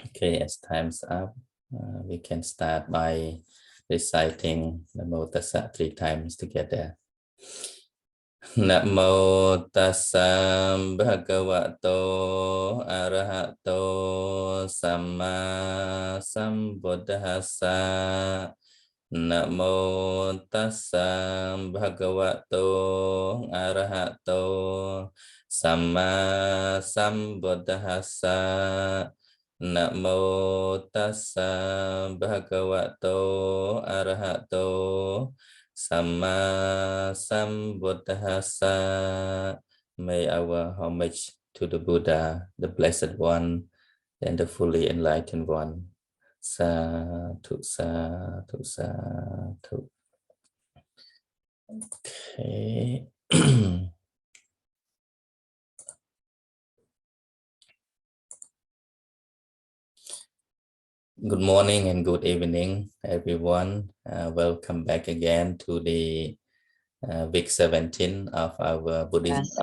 Okay, as time's up, we can start by reciting Namo Tassa 3 times together. Namo Tassa Bhagavato Arahato Samma Sambuddhassa. Namo Tassa Bhagavato Arahato Samma Sambuddhassa. Namo Tassa Bhagavato Arahato Samma Sambuddhassa. May our homage to the Buddha, the Blessed One, and the fully enlightened one. Sadhu, sadhu, sadhu. Okay. Good morning and good evening, everyone. Welcome back again to the week 17 of our Buddhist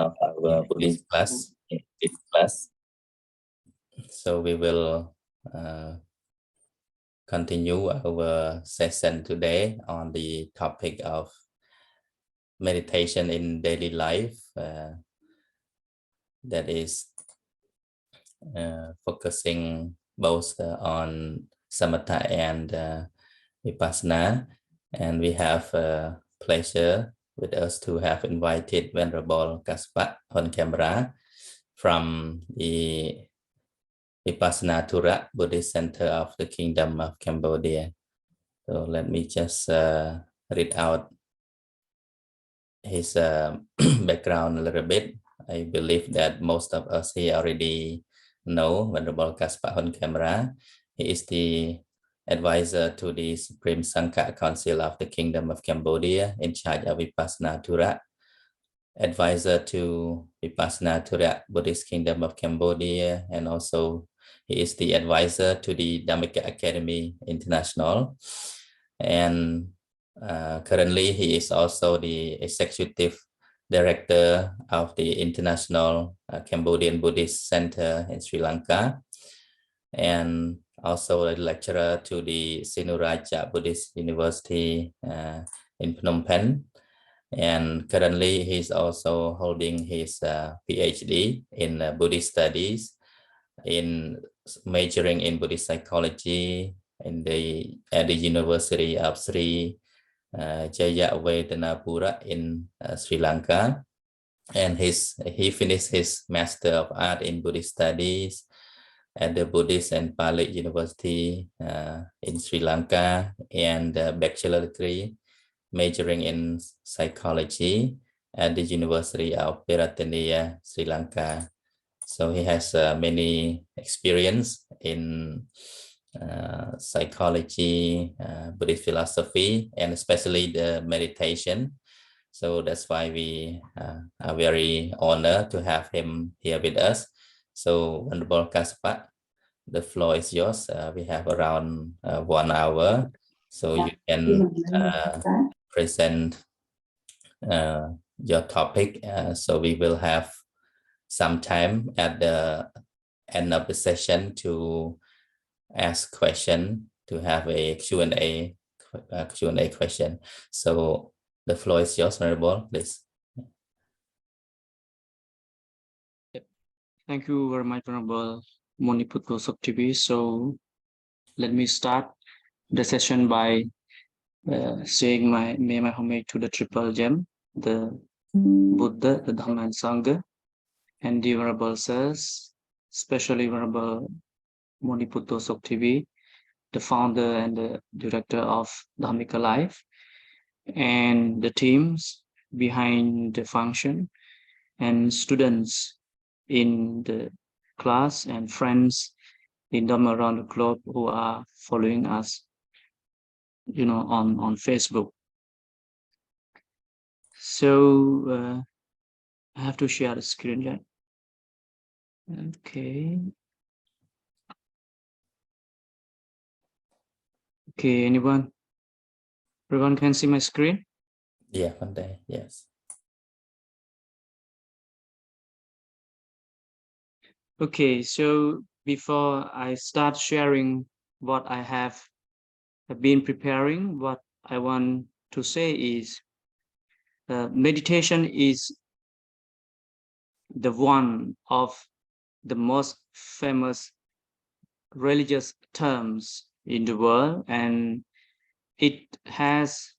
class. So we will continue our session today on the topic of meditation in daily life. That is focusing both on Samatha and Vipassanā. And we have pleasure with us to have invited Venerable Kassapa on Khemara from the Vipassanā Thura Buddhist Center of the Kingdom of Cambodia. So let me just read out his background a little bit. I believe that most of us here already know Venerable Kassapa on Khemara. He is the advisor to the Supreme Sangha Council of the Kingdom of Cambodia, in charge of Vipassanā Thura, advisor to Vipassanā Thura Buddhist Kingdom of Cambodia, and also he is the advisor to the Dhammika Academy International. And currently he is also the executive director of the International Cambodian Buddhist Center in Sri Lanka, and also a lecturer to the Sinuraja Buddhist University in Phnom Penh. And currently he's also holding his PhD in Buddhist studies, in majoring in Buddhist psychology at the University of Sri Jayawardenepura in Sri Lanka. And he finished his Master of Art in Buddhist Studies at the Buddhist and Pali University in Sri Lanka, and a bachelor degree majoring in psychology at the University of Peratania, Sri Lanka. So he has many experience in psychology, Buddhist philosophy, and especially the meditation. So that's why we are very honored to have him here with us. So Venerable Kassapa, the floor is yours. We have around 1 hour, so you can present your topic. So we will have some time at the end of the session to ask question, to have a Q&A question. So the floor is yours, Venerable, please. Thank you very much, Venerable Moniputto Soktivi. So let me start the session by saying my homage to the Triple Gem, the Buddha, the Dhamma and Sangha, and the Venerable Sirs, especially Venerable Moniputto Soktivi, the founder and the director of Dhammika Life, and the teams behind the function, and students in the class, and friends in them around the globe who are following us, on Facebook. So I have to share the screen yet. Okay. Okay, everyone can see my screen? Yeah, one day, yes. Okay, so before I start sharing what I have been preparing, what I want to say is meditation is the one of the most famous religious terms in the world, and it has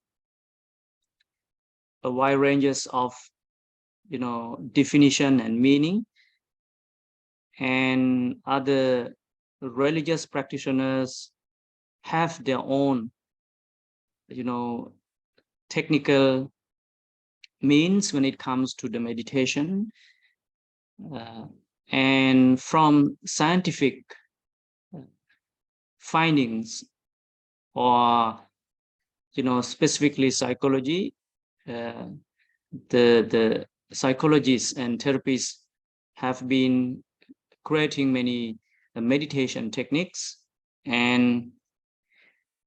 a wide ranges of definition and meaning, and other religious practitioners have their own technical means when it comes to the meditation, and from scientific findings, or specifically psychology, the psychologists and therapists have been creating many meditation techniques, and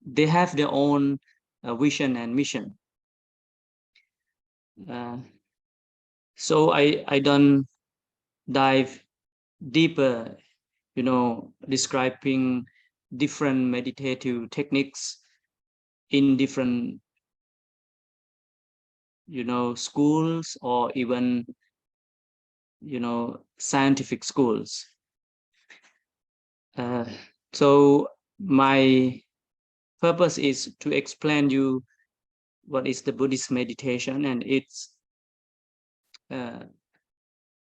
they have their own vision and mission. So I don't dive deeper, describing different meditative techniques in different schools, or even scientific schools. So my purpose is to explain you what is the Buddhist meditation and its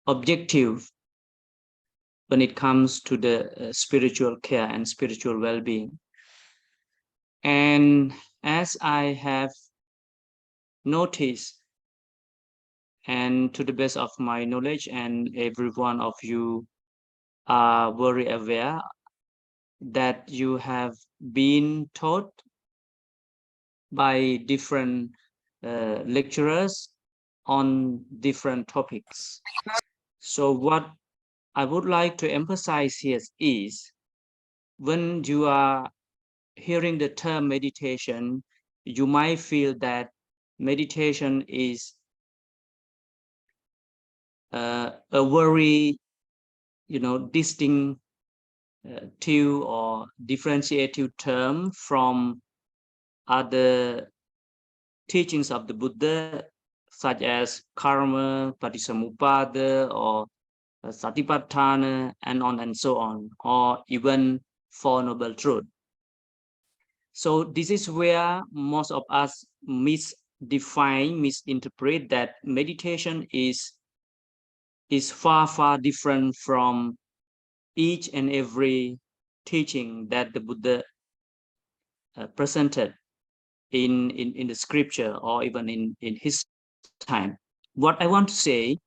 objective when it comes to the spiritual care and spiritual well-being. And as I have noticed, and to the best of my knowledge, and every one of you are very aware that you have been taught by different lecturers on different topics. So what I would like to emphasize here is, when you are hearing the term meditation, you might feel that meditation is a very distinct or differentiated term from other teachings of the Buddha, such as karma, patisamuppada, or satipatthana, and on and so on, or even Four Noble Truths. So this is where most of us misinterpret that meditation is far different from each and every teaching that the Buddha presented in the scripture, or even in his time. What I want to say,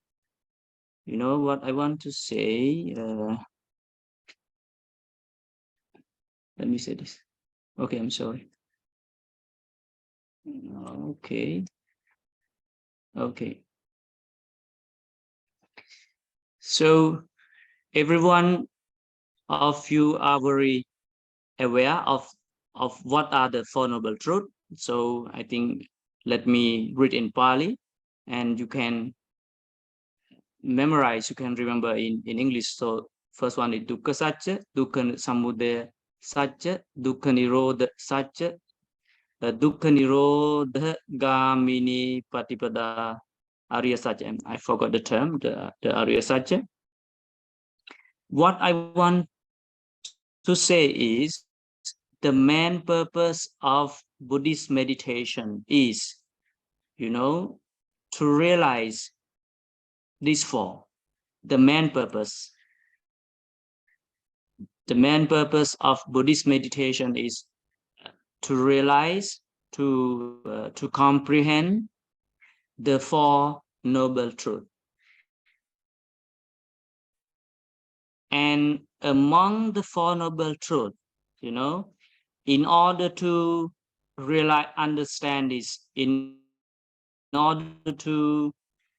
let me say this. Okay, I'm sorry. Okay. So everyone of you are very aware of what are the Four Noble Truths. So I think, let me read in Pali, and you can memorize, you can remember in English. So first one is dukkha satcha, dukkha samudaya satcha, dukkha nirodha satcha, dukkha nirodha gamini patipada Arya Satya. I forgot the term, the Arya Satya. What I want to say is, the main purpose of Buddhist meditation is, to realize these four. The main purpose of Buddhist meditation is to realize, to comprehend the Four Noble Truths. And among the Four Noble Truths, in order to realize, understand this, in order to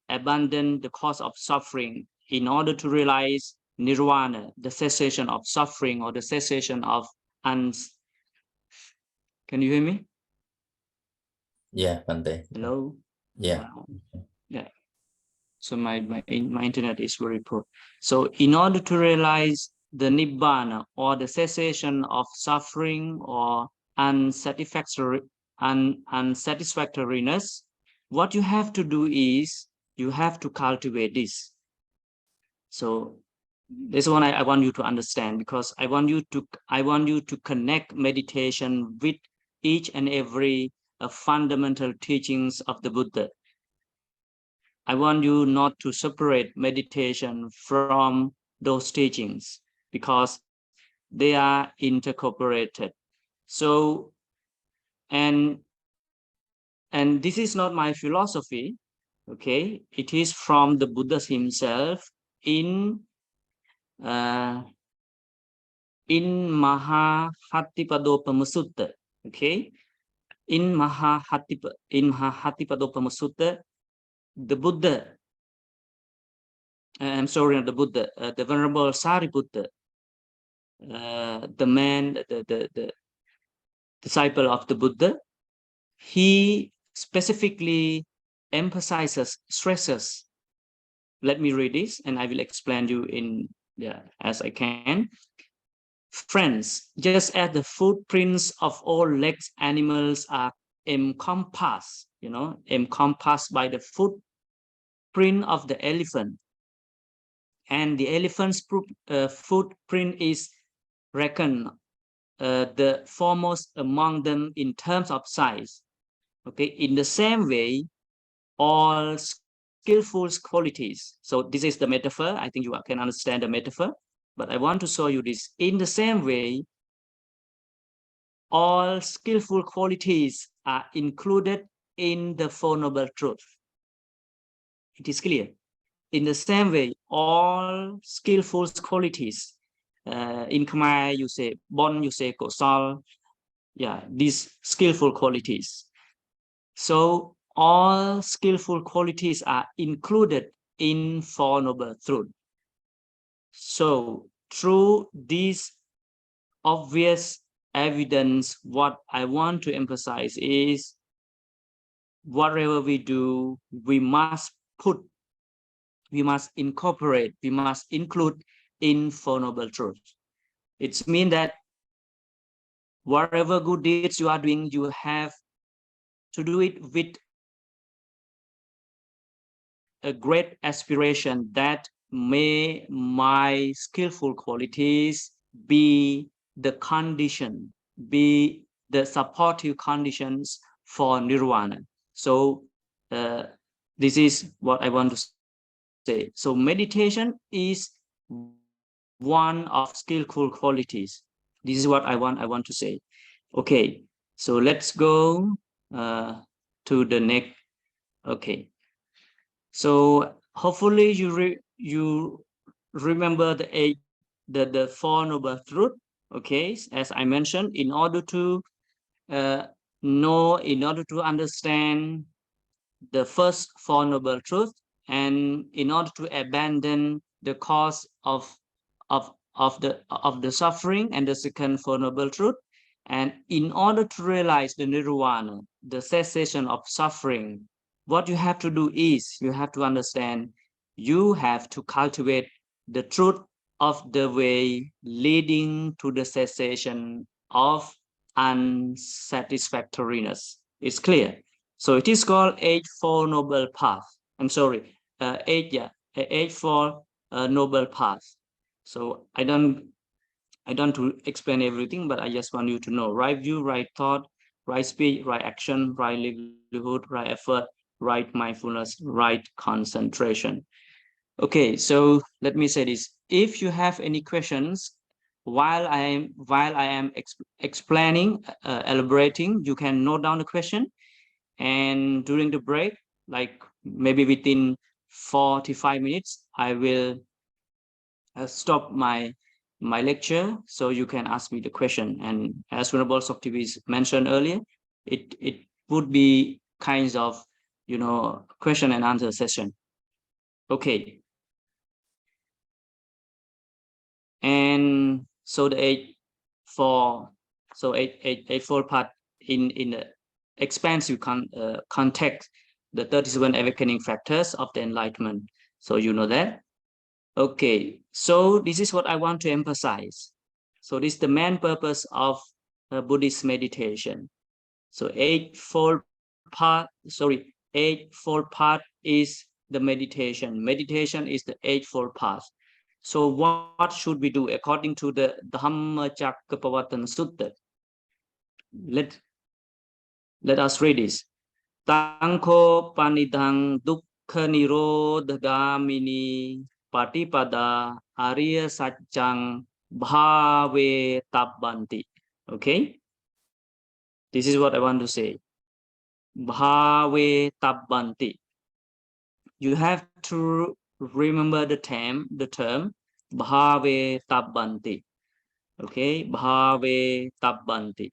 abandon the cause of suffering, in order to realize nirvana, the cessation of suffering, or the cessation of Can you hear me? Yeah, Bante. Hello? Yeah. Yeah. So my internet is very poor. So in order to realize the nibbana, or the cessation of suffering or unsatisfactoriness, what you have to do is you have to cultivate this. So this one I want you to understand, because I want you to connect meditation with each and every fundamental teachings of the Buddha. I want you not to separate meditation from those teachings, because they are intercooperated. So, and this is not my philosophy, okay? It is from the Buddha himself in Mahahatipadopama Sutta, okay? In Mahahatipadopama Sutta, the Buddha, I'm sorry, not the Buddha, the Venerable Sariputta, the disciple of the Buddha, he specifically stresses. Let me read this, and I will explain you as I can. Friends, just as the footprints of all legged animals are encompassed by the footprint of the elephant, and the elephant's footprint is reckoned the foremost among them in terms of size. Okay, in the same way, all skillful qualities. So this is the metaphor. I think you can understand the metaphor, but I want to show you this. In the same way, all skillful qualities are included in the Four Noble Truths. It is clear. In the same way, all skillful qualities, in Khmer you say bon, you say kosal, yeah, these skillful qualities. So all skillful qualities are included in Four Noble Truths. So through these obvious evidence, what I want to emphasize is whatever we do, we must incorporate, we must include in Four Noble Truths. It means that whatever good deeds you are doing, you have to do it with a great aspiration that may my skillful qualities be the condition, be the supportive conditions for nirvana. So this is what I want to say. So meditation is one of skillful qualities. This is what I want to say. Okay, so let's go to the next. Okay, so hopefully you remember the Four Noble Truths. Okay, as I mentioned, in order to understand the first Four Noble Truths, and in order to abandon the cause of the suffering, and the second Four Noble Truth, and in order to realize the nirvana, the cessation of suffering, what you have to do is you have to understand, you have to cultivate the truth of the way leading to the cessation of unsatisfactoriness. It's clear. So it is called Eightfold Noble Path. I'm sorry, Eightfold Noble Path. So I don't to explain everything, but I just want you to know: right view, right thought, right speech, right action, right livelihood, right effort, right mindfulness, right concentration. Okay, so let me say this. If you have any questions while I am explaining, elaborating, you can note down the question, and during the break, like maybe within 45 minutes, I will stop my lecture, so you can ask me the question. And as Venerable Soktivis mentioned earlier, it would be kinds of question and answer session. Okay, and so the eightfold path in the expansive context the 37 awakening factors of the enlightenment. So you know that. Okay, so this is what I want to emphasize. So this is the main purpose of Buddhist meditation. So eightfold path is the meditation. Meditation is the eightfold path. So what should we do according to the Dhammacakkappavattana Sutta? Let us read this. Tangko panidang dukkha nirodhagamini patipada arya satchang bhave tabbanti. Okay, this is what I want to say. Bhave tabbanti. You have to remember the term bhave tabbanti. Okay, bhave tabbanti.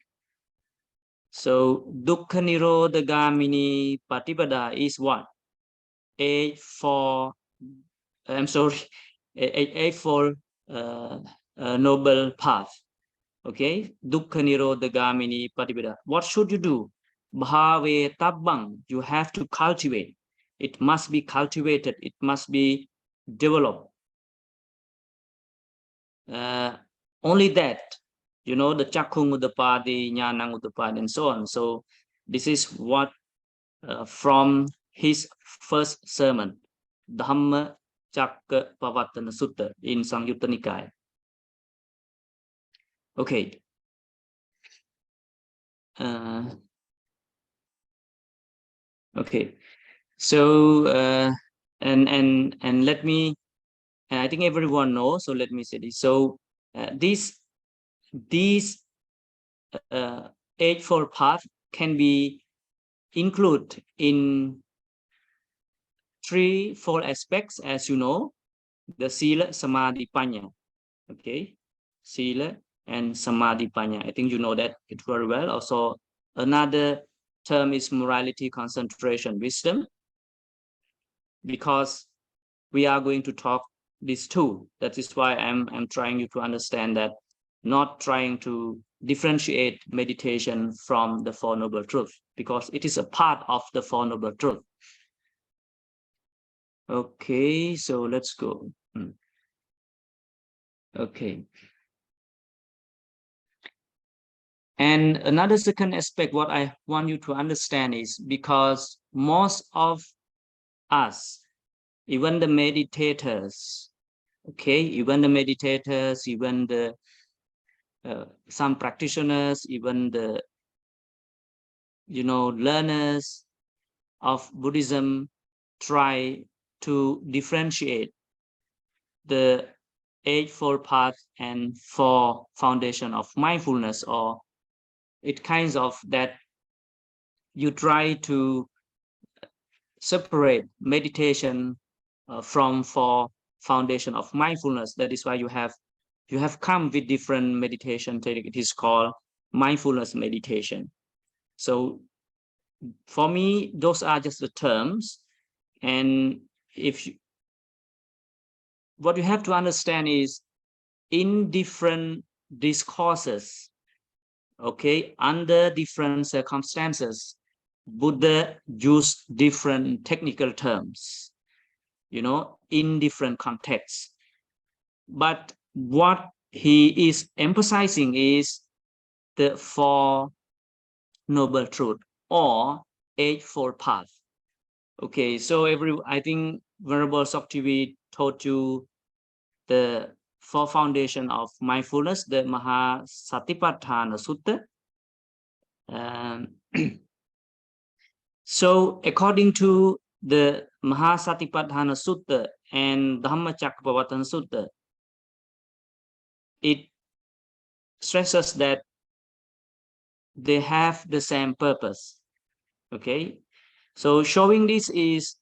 So dukkha nirodhagamini patipada is what? Eightfold noble path. Okay, dukkha nirodhagamini patipada. What should you do? Bhave tabbang. You have to cultivate. It must be cultivated. It must be developed. Only that, you know, the chakhung udapadi, jnanang udapadi, and so on. So this is what from his first sermon, Dhammacakkappavattana Sutta in Samyutta Nikaya. Okay. Okay. So and let me, and I think everyone knows. So let me say this. So these eightfold path can be included in threefold aspects, as you know, the sila, samadhi, panya. Okay, sila and samadhi, panya. I think you know that it very well. Also, another term is morality, concentration, wisdom, because we are going to talk these two. That is why I'm trying you to understand that, not trying to differentiate meditation from the Four Noble Truths, because it is a part of the Four Noble Truths. Okay, so let's go. Okay. And another second aspect, what I want you to understand is, because most of us, even the meditators, okay, even the meditators, even the some practitioners, even the, you know, learners of Buddhism try to differentiate the eightfold path and four foundation of mindfulness, or it kinds of that you try to separate meditation from four foundation of mindfulness. That is why you have come with different meditation technique. It is called mindfulness meditation. So for me, those are just the terms. And what you have to understand is, in different discourses, okay, under different circumstances, Buddha used different technical terms, you know, in different contexts. But what he is emphasizing is the Four Noble Truths, or Eightfold Path. Okay, so I think Venerable Soktivi taught you the four foundation of mindfulness, the Mahasatipatthana Sutta. So according to the Mahasatipatthana Sutta and Dhammacakkappavattana Sutta, it stresses that they have the same purpose. Okay, so showing this is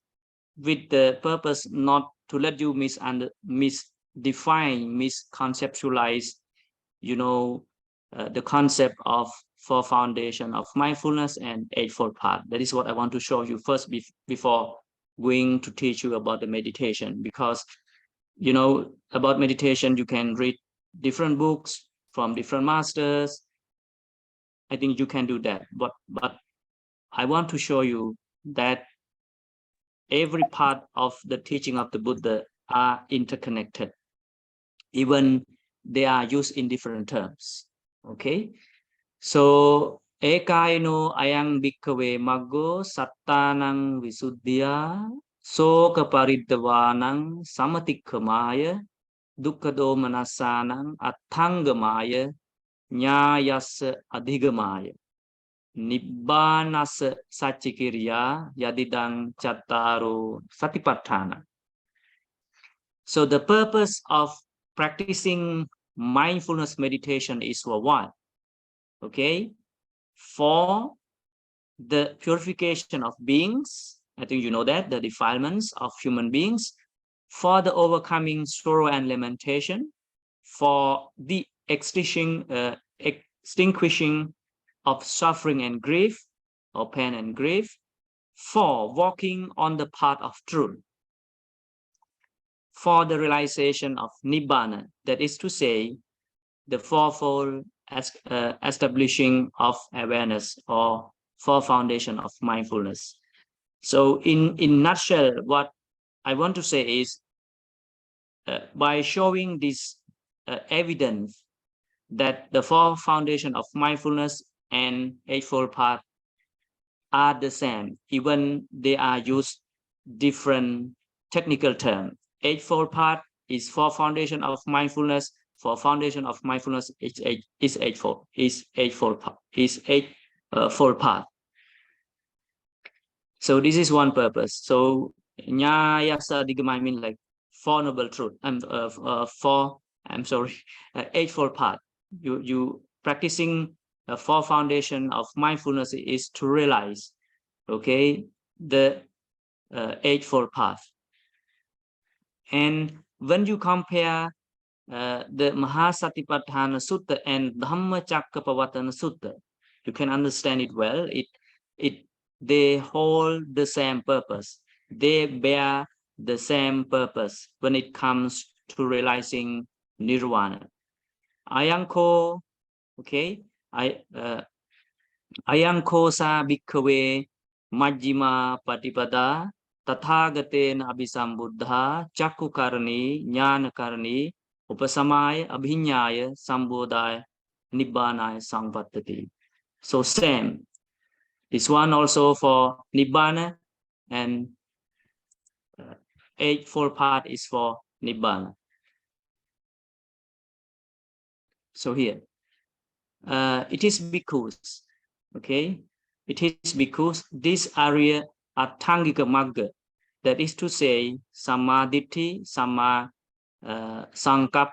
with the purpose not to let you misdefine, misconceptualize, you know, the concept of four foundation of mindfulness and eightfold path. That is what I want to show you first before going to teach you about the meditation. Because, you know, about meditation, you can read different books from different masters. I think you can do that, but I want to show you that every part of the teaching of the Buddha are interconnected, even they are used in different terms. Okay, so ekaino ayang bhikkave maggo sattanang visuddhya soka pariddavanang samatikkamaya dukkado manasanang atthangamaya nyayasa adhigamaya nibbanasa sachikirya yadidang chattaro satipatthana. So the purpose of practicing mindfulness meditation is for what? Okay, for the purification of beings. I think you know that, the defilements of human beings, for the overcoming sorrow and lamentation, for the extinguishing of suffering and grief, or pain and grief, for walking on the path of truth, for the realization of Nibbana, that is to say, the fourfold establishing of awareness, or four foundation of mindfulness. So in nutshell, what I want to say is, by showing this evidence that the four foundation of mindfulness and Eightfold Path are the same, even they are used different technical terms. Eightfold Path is four foundation of mindfulness. For foundation of mindfulness is eightfold path. So this is one purpose. So nyayasa digamai means like four noble truth. Eightfold path. You practicing the four foundation of mindfulness is to realize, okay, the Eightfold Path. And when you compare the Mahasatipatthana Sutta and Dhammacakkappavattana Sutta, you can understand it well. They hold the same purpose. They bear the same purpose when it comes to realizing nirvana. Ayanko, okay, Ayanko sa bhikkhave majjhima patipada tathagatena abhisambuddha chakkukarani jnanakarani upasamaya abhinyaya sambodhaya nibbanaya samvattati. So same. This one also for Nibbana, and Eightfold Path is for Nibbana. So here, it is because, okay, it is because this area Attangika Magga, that is to say, Samadhi, Samma Sankappo,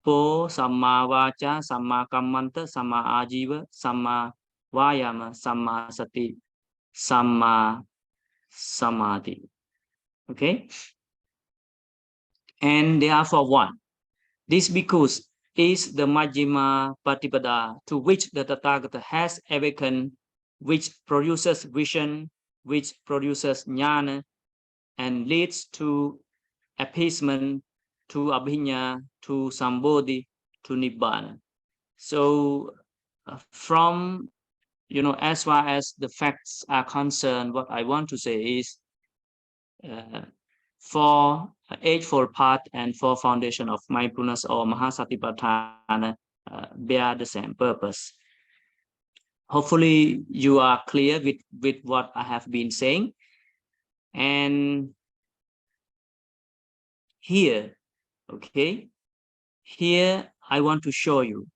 Samma Vacha, Samma Kammanta, Samma Ajiva, Samma Vayama, Samma Sati, Samma Samadhi. Okay, and they are for one. This because is the Majjhima Patipada to which the Tathagata has awakened, which produces vision, which produces jnana, and leads to appeasement, to abhinya, to sambodhi, to nibbana. So from, as far as the facts are concerned, what I want to say is, for Eightfold Path and for foundation of mindfulness or Mahasatipatthana bear the same purpose. Hopefully you are clear with what I have been saying. And here, okay, here I want to show you,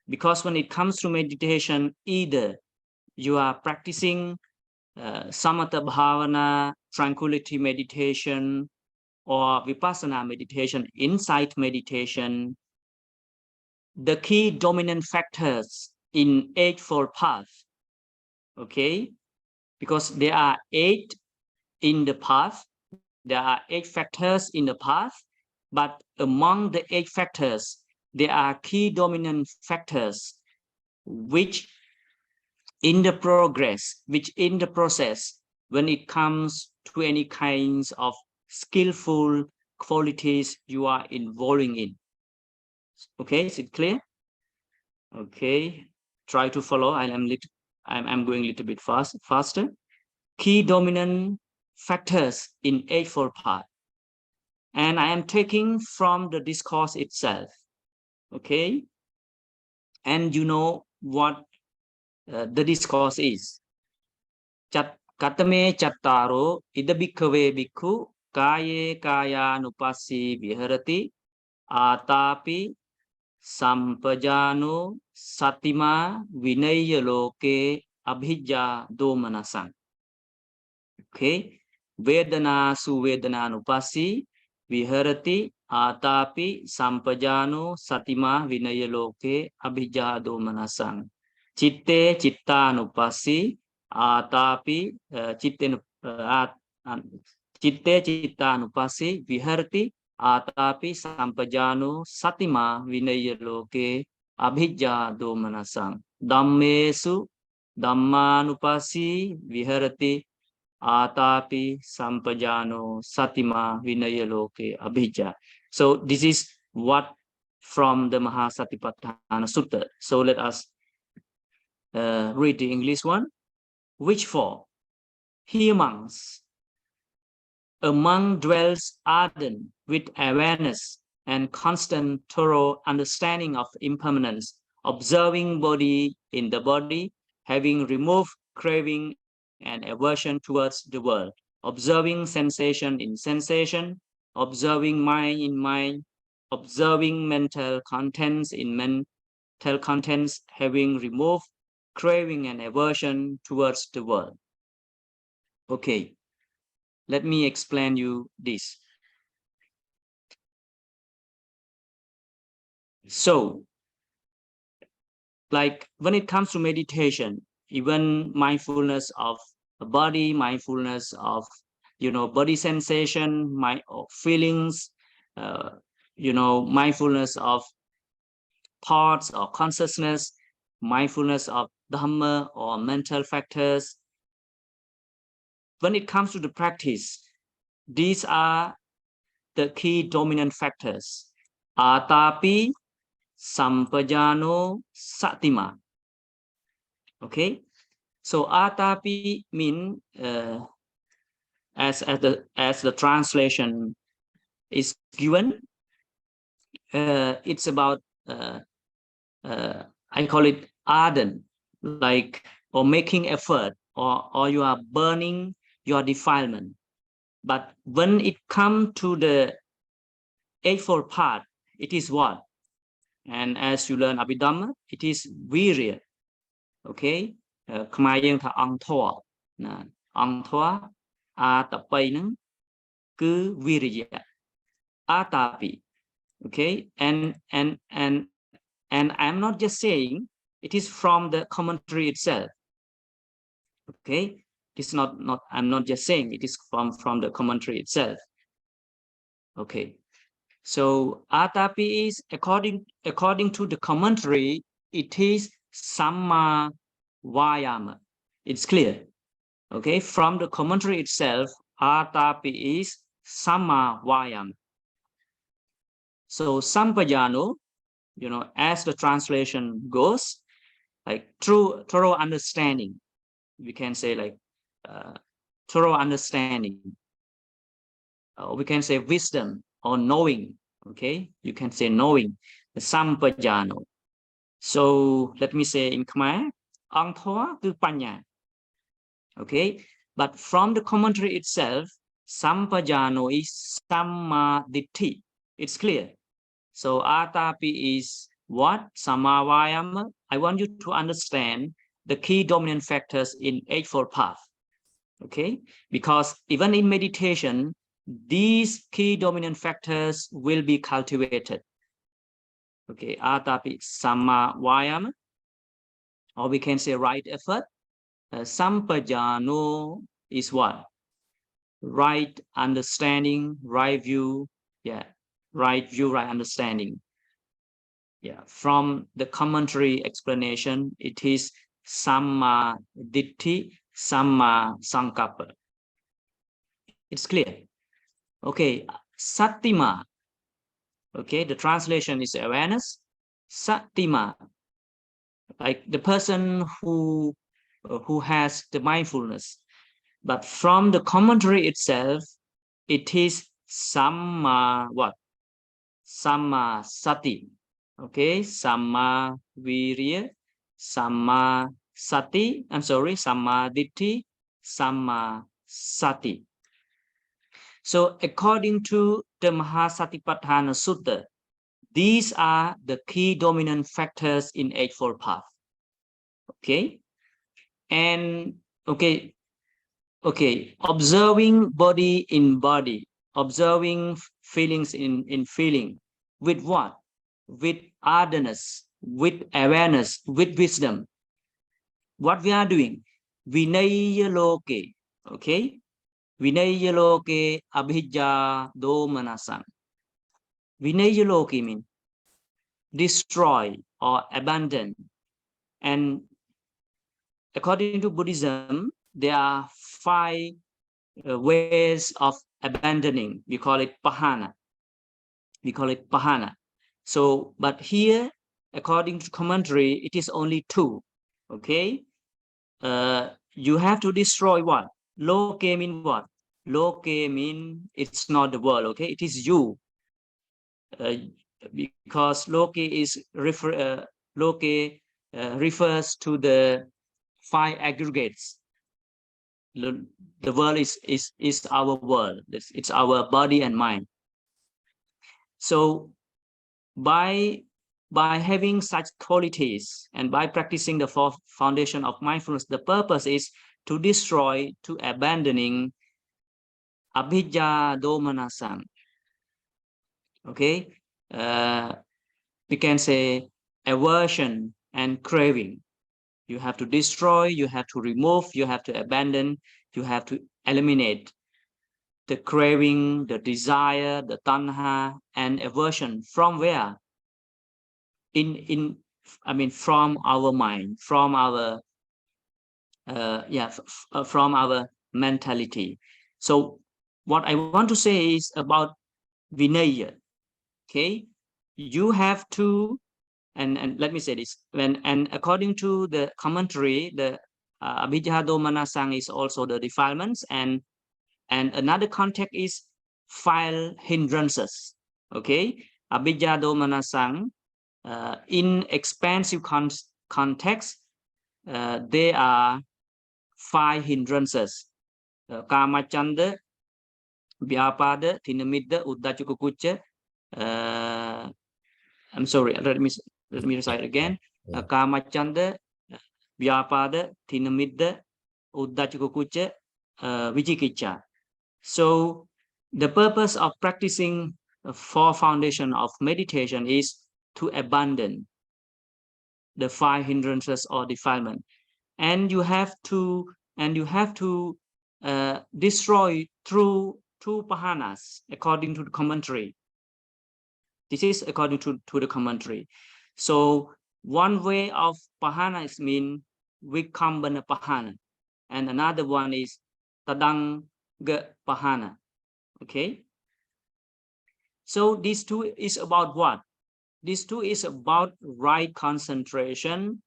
because when it comes to meditation, either you are practicing Samatha Bhavana, Tranquility Meditation, or Vipassanā meditation, insight meditation, the key dominant factors in Eightfold Path, okay, because there are 8 in the path, there are 8 factors in the path, but among the 8 factors, there are key dominant factors which in the process, when it comes to any kinds of skillful qualities you are involving in. Okay, is it clear? Okay, try to follow. I'm going a little bit faster. Key dominant factors in Eightfold Path. And I am taking from the discourse itself. Okay? And you know what the discourse is. Katame chattaro idabhikkhave bhikkhu kaye kayanupassi viharati atapi sampajano satima vinaya loke abhijja domanasang. Okay? Vedana su vedana nupassi viharati atapi sampajano satima vinaya loke abhijja domanasang. Chitte chitta nupassi atapi chitte chitta nupassi viharati atapi sampajano satima vinaya loke abhijja domanasang. Dhammesu dhammanupassi viharati atapi sampajano satima vinaya loke abhijja. So this is what from the Mahasatipatthana Sutta. So let us read the English one. Which for? He monks. A monk dwells ardent with awareness and constant thorough understanding of impermanence, observing body in the body, having removed craving and aversion towards the world, observing sensation in sensation, observing mind in mind, observing mental contents in mental contents, having removed craving and aversion towards the world. Okay, let me explain you this. So, like when it comes to meditation, even mindfulness of the body, mindfulness of body sensation, my feelings, mindfulness of thoughts or consciousness, mindfulness of dhamma or mental factors. When it comes to the practice, these are the key dominant factors. Atapi sampajano satima. Okay, so atapi mean as the translation is given, it's about I call it ardent, like, or making effort, or you are burning your defilement. But when it comes to the Eightfold Path, it is what? And as you learn Abhidhamma, it is virya. Okay, Khmerយើងថាអង្គធម៌ណាអង្គធម៌អាតបិហ្នឹងគឺវិរិយៈ atapi. Okay, and I'm not just saying it is from the commentary itself. Okay, it's not I'm not just saying it is from the commentary itself. Okay, so atapi is according to the commentary, it is samma vayama. It's clear. Okay, from the commentary itself, atapi is samma vayama. So sampajano, as the translation goes, like thorough understanding. We can say like thorough understanding. We can say wisdom or knowing. Okay, you can say knowing, the sampajano. So let me say in Khmer, ang thoaគឺបញ្ញា. Okay, but from the commentary itself, sampajano is samma ditti. It's clear. So atapi is what? Samma vayama. I want you to understand the key dominant factors in Eightfold Path. Okay, because even in meditation, these key dominant factors will be cultivated. Okay, atapi samma vayama, or we can say right effort. Sampajano is what? Right understanding, right view. Yeah, right view, right understanding. Yeah, from the commentary explanation, it is samma ditti, samma sankappa. It's clear. Okay, satima. Okay, the translation is awareness. Satima, like the person who has the mindfulness, But from the commentary itself, it is Samma what? Samma Sati. Okay, Samma Virya, Samma Sati, Samma Ditti, Samma Sati. So according to the Mahasatipatthana Sutta, these are the key dominant factors in Eightfold Path. Okay, and okay, observing body in body, observing feelings in feeling, with what? With awareness, with awareness, with wisdom. What we are doing? Vinaya loke, okay? Vinaya loke abhijja domanasam. Vinaya loke means destroy or abandon. And according to Buddhism, there are 5 ways of abandoning. We call it pahana. We call it pahana. So, but here, according to commentary, it is only 2. Okay, you have to destroy what? Loke mean what? Loke mean it's not the world. Okay, it is you. Because Loke is refers to the 5 aggregates. The world is our world. It's our body and mind. So by having such qualities and by practicing the 4th foundation of mindfulness, the purpose is to destroy, to abandoning abhijja domanasam. Okay, we can say aversion and craving. You have to destroy, you have to remove, you have to abandon, you have to eliminate the craving, the desire, the tanha, and aversion. From where? From our mind, from our from our mentality. So what I want to say is about vinaya. Okay, you have to, and let me say this, and according to the commentary, the abhijja domanasang is also the defilements, and another context is 5 hindrances. Okay, abhijja domanasang, in expansive context, there are 5 hindrances: kamachanda, vyapada, tinamidda, uddhacca kucca. I'm sorry, let me recite again. Kamachanda, vyapada, tinamidda, uddhacca kucca, vicikicca. So the purpose of practicing the 4 foundation of meditation is to abandon the 5 hindrances or defilement, and you have to destroy through 2 pahanas according to the commentary. This is according to the commentary. So one way of pahana is mean vikambana pahana, and another one is tadanga pahana. Okay, so these 2 is about what? These 2 is about right concentration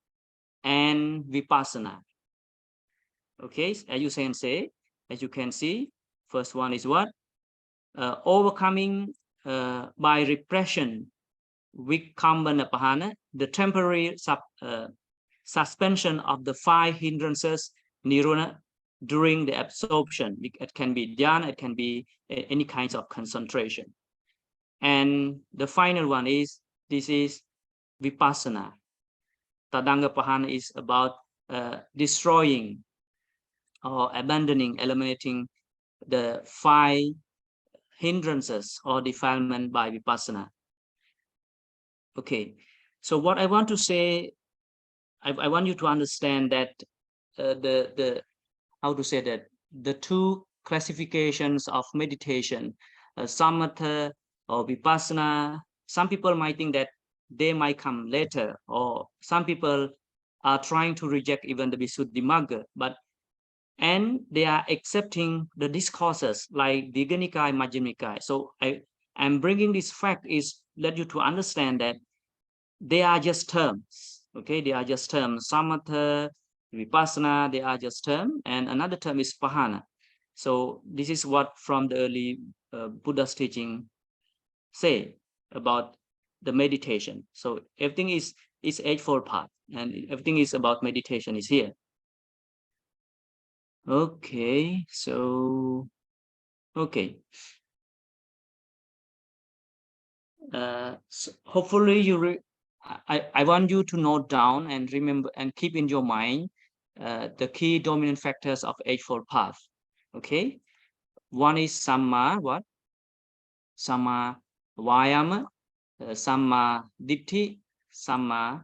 and vipassana. Okay, as you can see, first one is what? Overcoming by repression, vikambana pahana, the temporary suspension of the 5 hindrances, nirvana, during the absorption. It can be dhyana, it can be any kinds of concentration. And the final one is, this is vipassana. Tadanga pahana is about destroying or abandoning, eliminating the 5 hindrances or defilement by vipassana. Okay, so what I want to say, I want you to understand that the the 2 classifications of meditation, samatha or vipassana, some people might think that they might come later, or some people are trying to reject even the Visuddhimagga, and they are accepting the discourses like Digha Nikaya, Majjhima Nikaya. So I'm bringing this fact is let you to understand that they are just terms. Okay, they are just terms. Samatha, vipassana, they are just terms, and another term is pahana. So this is what from the early Buddha's teaching say about the meditation. So everything is Eightfold Path, and everything is about meditation is here. Okay, so okay. So hopefully I want you to note down and remember and keep in your mind the key dominant factors of Eightfold Path. Okay, one is Samma, what? Samma Vayama, Samma Ditti, Samma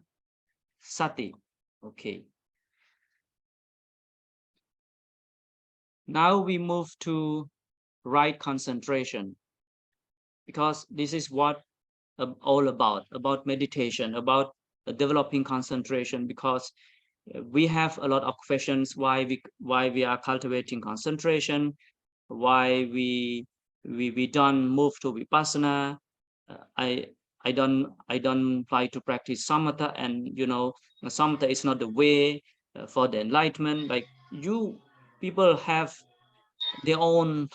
Sati. Okay. Now we move to right concentration, because this is what all about meditation, about developing concentration, because we have a lot of questions why we are cultivating concentration, why we don't move to Vipassana. I don't like to practice Samatha, and Samatha is not the way for the enlightenment. Like, you people have their own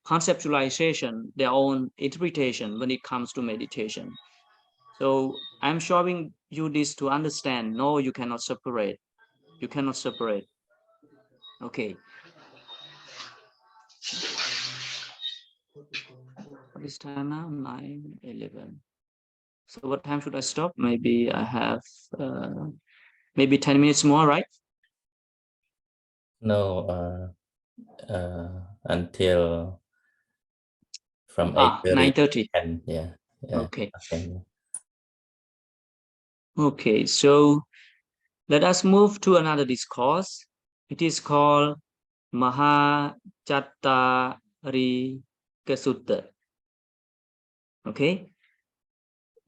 conceptualization, their own interpretation when it comes to meditation. So I'm showing you this to understand. No, you cannot separate. You cannot separate. Okay. What is time now? 9:11. So what time should I stop? Maybe I have maybe 10 minutes more, right? No, until from 9:30. and yeah. Okay. Okay. Okay, so let us move to another discourse. It is called Mahachattarika Sutta. Okay,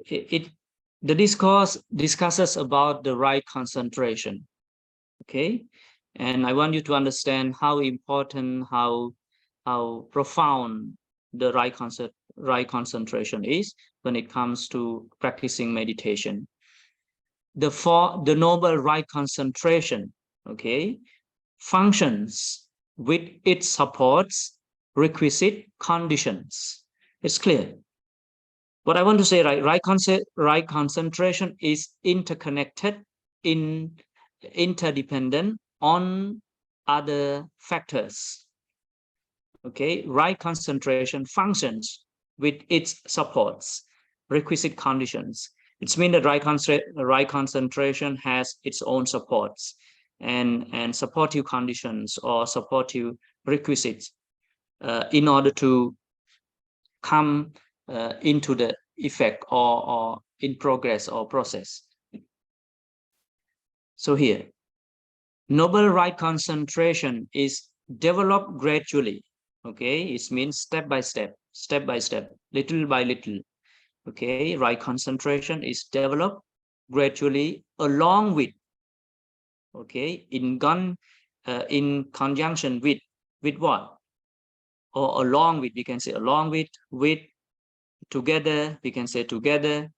the discourse discusses about the right concentration. Okay, and I want you to understand how important, how profound the right concentration is when it comes to practicing meditation. The noble right concentration, okay, functions with its supports requisite conditions. It's clear. What I want to say, right concentration is interconnected, interdependent on other factors. Okay, right concentration functions with its supports, requisite conditions. It's mean that right concentration has its own supports and supportive conditions or supportive requisites in order to come into the effect or in progress or process. So here, noble right concentration is developed gradually. Okay, it means step by step, little by little. Okay, right concentration is developed gradually along with, okay, in conjunction with what? Or along with, we can say along with, together, we can say together,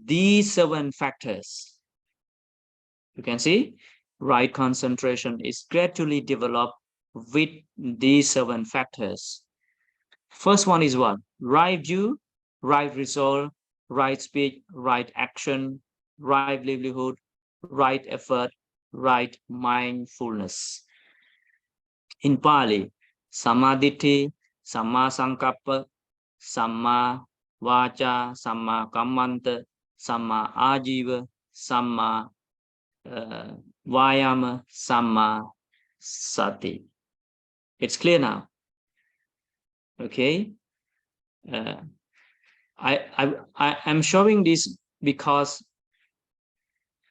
these 7 factors. You can see right concentration is gradually developed with these 7 factors. First one is what? Right view, right resolve, right speech, right action, right livelihood, right effort, right mindfulness. In Pali, Samadhi, Samma Sankappa, Samma Vacha, Samma Kammanta, Samma Ajiva, Samma Vayama, Samma Sati. It's clear now. Okay. I am showing this because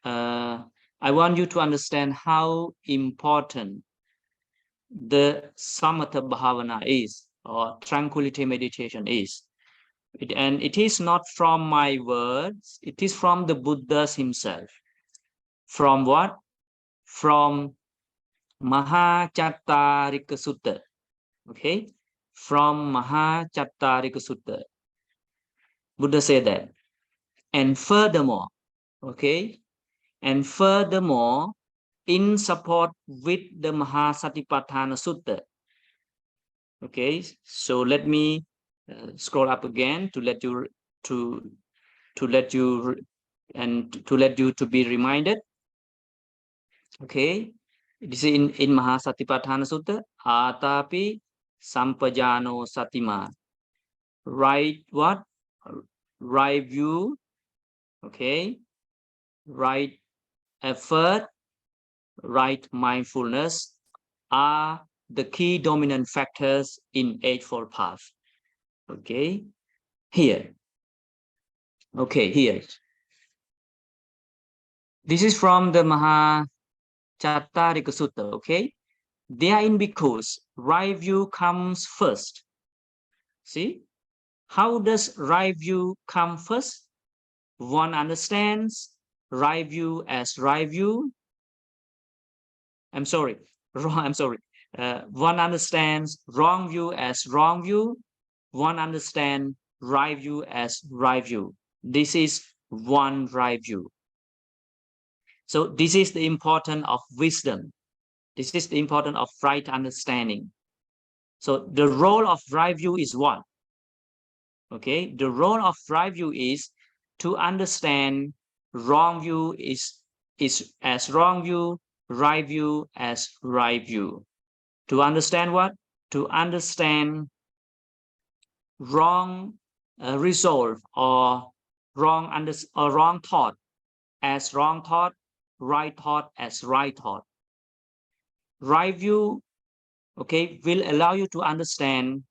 I want you to understand how important the Samatha Bhavana is, or tranquility meditation is. And it is not from my words, it is from the Buddha himself. From what? From Mahachattarika Sutta. Okay? From Mahachattarika Sutta. Buddha said that. And furthermore, okay? And furthermore, in support with the Mahasatipatthana Sutta. Okay, so let me scroll up again to let you to be reminded. Okay, this is in Mahasatipatthana Sutta. Atapi sampajano satima. Right what? Right view. Okay, right effort, right mindfulness are the key dominant factors in Eightfold Path. Okay, here. Okay, here. This is from the Mahachattarika Sutta. Okay, therein because right view comes first. See, how does right view come first? One understands right view as right view. I'm sorry. One understands wrong view as wrong view. One understands right view as right view. This is one right view. So this is the importance of wisdom. This is the importance of right understanding. So the role of right view is what? Okay, the role of right view is to understand wrong view is as wrong view, right view as right view. To understand what? To understand wrong resolve or wrong thought as wrong thought, right thought as right thought. Right view, okay, will allow you to understand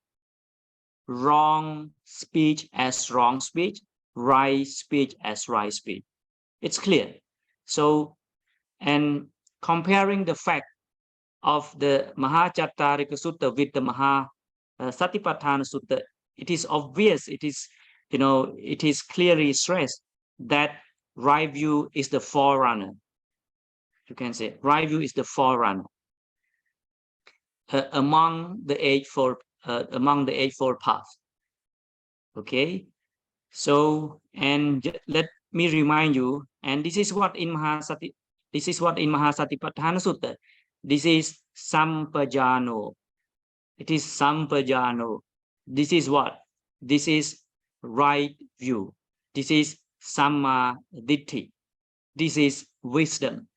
wrong speech as wrong speech, right speech as right speech. It's clear. So, and comparing the fact of the Mahachattarika Sutta with the Satipatthana Sutta, it is obvious, it is clearly stressed that right view is the forerunner. You can say right view is the forerunner among the Eightfold Paths. Okay, so and let me remind you, and this is what in Mahasatipatthana Sutta. This is sampajano. It is sampajano. This is what? This is right view. This is samma ditti. This is wisdom.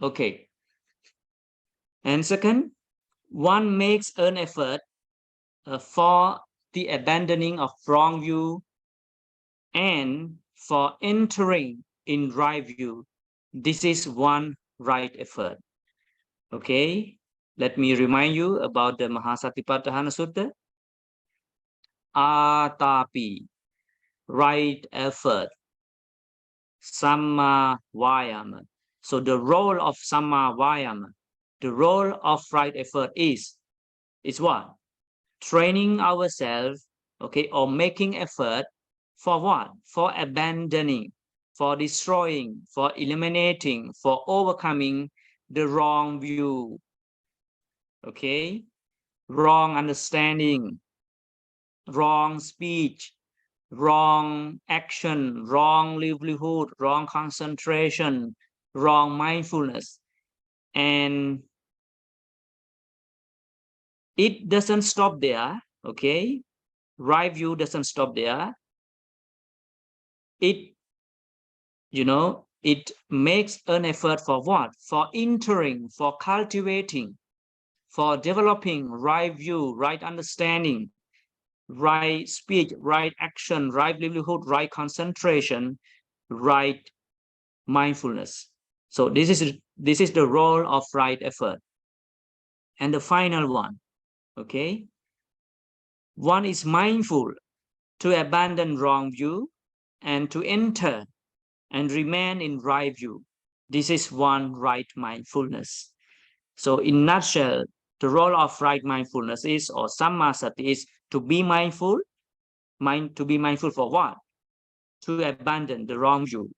Okay. And second, one makes an effort for the abandoning of wrong view and for entering in right view. This is one right effort. Okay, let me remind you about the Mahasatipatthana Sutta. Atapi, right effort. Samma vayama. So the role of samma vayama, the role of right effort is what? Training ourselves, okay, or making effort for what? For abandoning, for destroying, for eliminating, for overcoming the wrong view, okay, wrong understanding, wrong speech, wrong action, wrong livelihood, wrong concentration, wrong mindfulness. And it doesn't stop there, okay? Right view doesn't stop there. It, it makes an effort for what? For entering, for cultivating, for developing right view, right understanding, right speech, right action, right livelihood, right concentration, right mindfulness. So this is the role of right effort. And the final one, okay? One is mindful to abandon wrong view and to enter and remain in right view. This is one right mindfulness. So in nutshell, the role of right mindfulness is, or sammasati is, to be mindful. To be mindful for what? To abandon the wrong view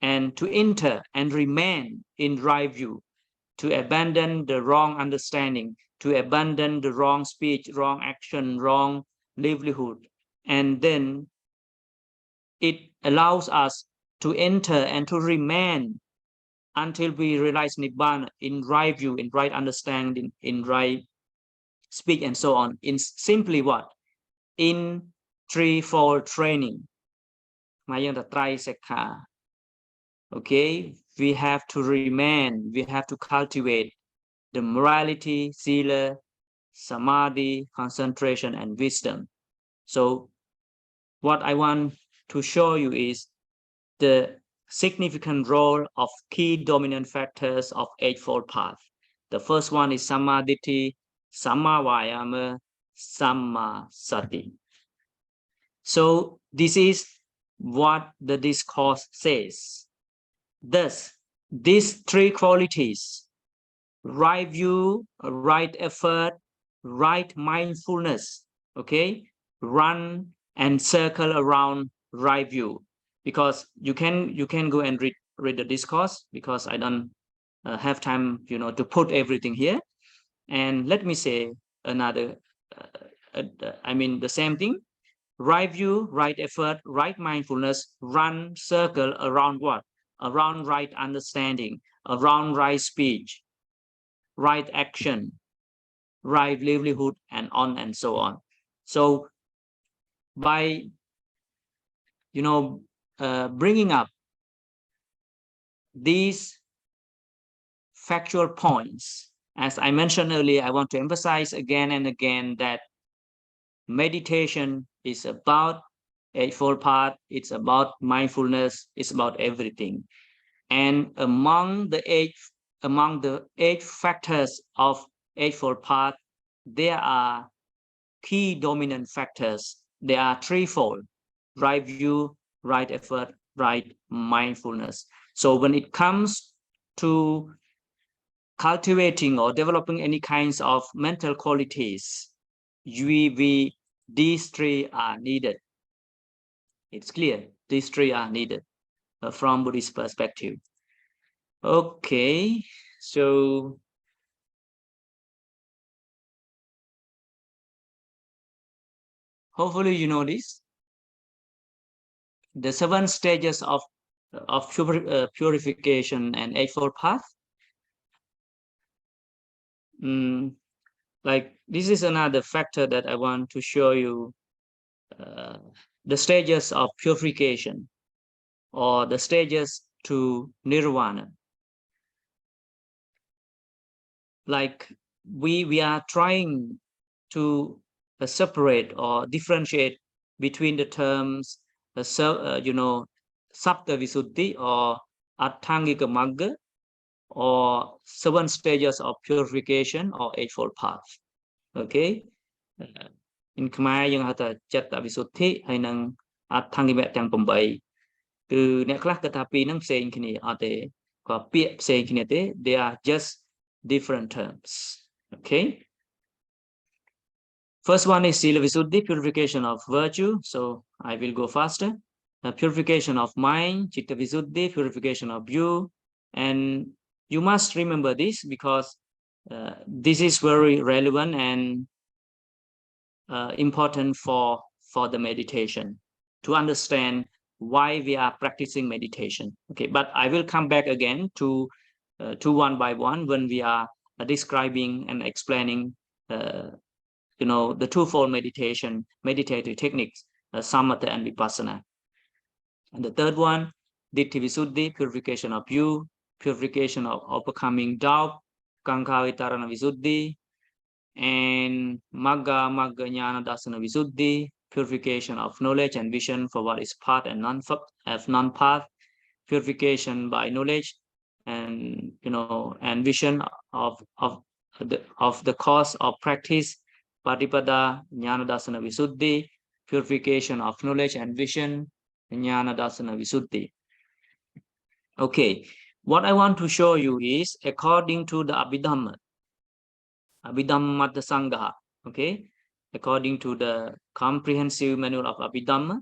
and to enter and remain in right view, to abandon the wrong understanding, to abandon the wrong speech, wrong action, wrong livelihood. And then it allows us to enter and to remain until we realize Nibbana in right view, in right understanding, in right speech, and so on, in simply what? In threefold training. Okay, we have to remain, we have to cultivate the morality, sila, samadhi, concentration, and wisdom. So what I want to show you is the significant role of key dominant factors of Eightfold Path. The first one is Samadhi, Samma Vayama, Samma Sati. So this is what the discourse says. Thus, these three qualities, right view, right effort, right mindfulness, okay, run and circle around right view. Because you can go and read the discourse, because I don't have time, to put everything here. And let me say another, I mean the same thing. Right view, right effort, right mindfulness, run circle around what? Around right understanding, around right speech, right action, right livelihood, and on and so on. So by bringing up these factual points, as I mentioned earlier, I want to emphasize again and again that meditation is about Eightfold Path, it's about mindfulness, it's about everything. And among the eight factors of Eightfold Path, there are key dominant factors. They are threefold: right view, right effort, right mindfulness. So when it comes to cultivating or developing any kinds of mental qualities, these three are needed. It's clear, these three are needed from Buddhist perspective. Okay, so hopefully you know this. The 7 stages of purification and Eightfold Path. Like this is another factor that I want to show you, the stages of purification or the stages to nirvana. Like we are trying to separate or differentiate between the terms Sapta Visuddhi or Atthangika Magga, or 7 stages of purification or Eightfold Path. Okay, in Khmer យើងហៅថាចិត្តវិសុទ្ធិហើយនឹងអត្ថង្គិមៈទាំង8 គឺអ្នកខ្លះគិតថាពីរហ្នឹងផ្សេងគ្នាអត់ទេក៏ពាក្យផ្សេងគ្នាទេ they are just different terms. Okay, first one is Sila Visuddhi, purification of virtue. So I will go faster. Purification of mind, Chitta Visuddhi, purification of view. And you must remember this because this is very relevant and important for the meditation, to understand why we are practicing meditation. Okay, but I will come back again to one by one when we are describing and explaining the twofold meditative techniques, Samatha and Vipassanā. And the third one, Ditti Visuddhi, purification of view, purification of overcoming doubt, Kankha Vitarana Visuddhi, and Magga Jnana Dasana Visuddhi, purification of knowledge and vision for what is path and non-path, purification by knowledge and and vision of the cause of practice, Patipada Jnana Dasana Visuddhi, purification of knowledge and vision, Jnana Dasana Visuddhi. Okay, what I want to show you is according to the Abhidhamma Sangha. Okay, according to the comprehensive manual of Abhidhamma,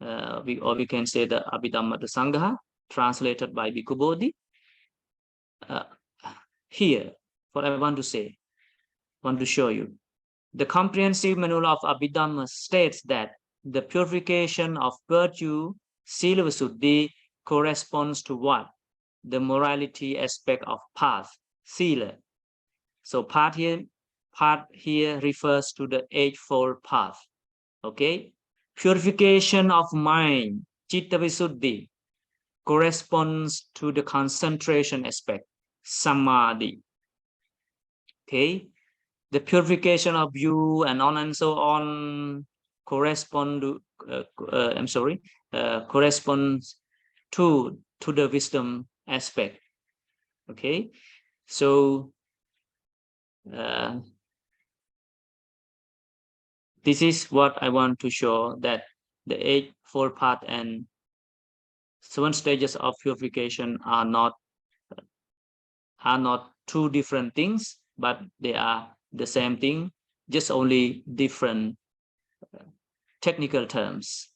or we can say the Abhidhamma Sangha, translated by Bhikkhu Bodhi. Here, what I want to show you, the comprehensive manual of Abhidhamma states that the purification of virtue, Sila Visuddhi, corresponds to what? the morality aspect of path, sila. So path here refers to the eightfold path. Okay, purification of mind, citta visuddhi, corresponds to the concentration aspect, samadhi. Okay, the purification of view and on and so on corresponds to the wisdom aspect. Okay, so this is what I want to show, that the eightfold path and 7 stages of purification are not two different things, but they are the same thing, just only different technical terms.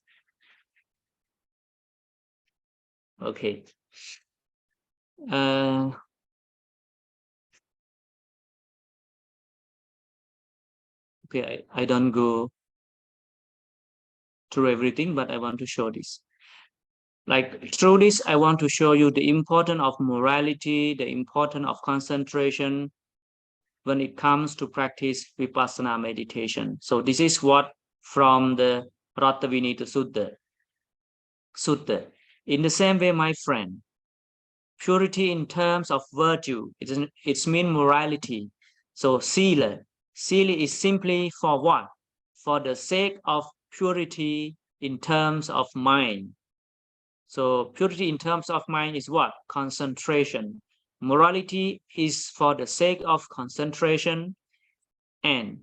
Okay. Okay, I don't go through everything, but I want to show this. Like through this, I want to show you the importance of morality, the importance of concentration when it comes to practice Vipassana meditation. So this is what from the Rattavinita Sutta. In the same way, my friend, purity in terms of virtue, it's mean morality. So sila is simply for what? For the sake of purity in terms of mind. So purity in terms of mind is what? Concentration. Morality is for the sake of concentration, and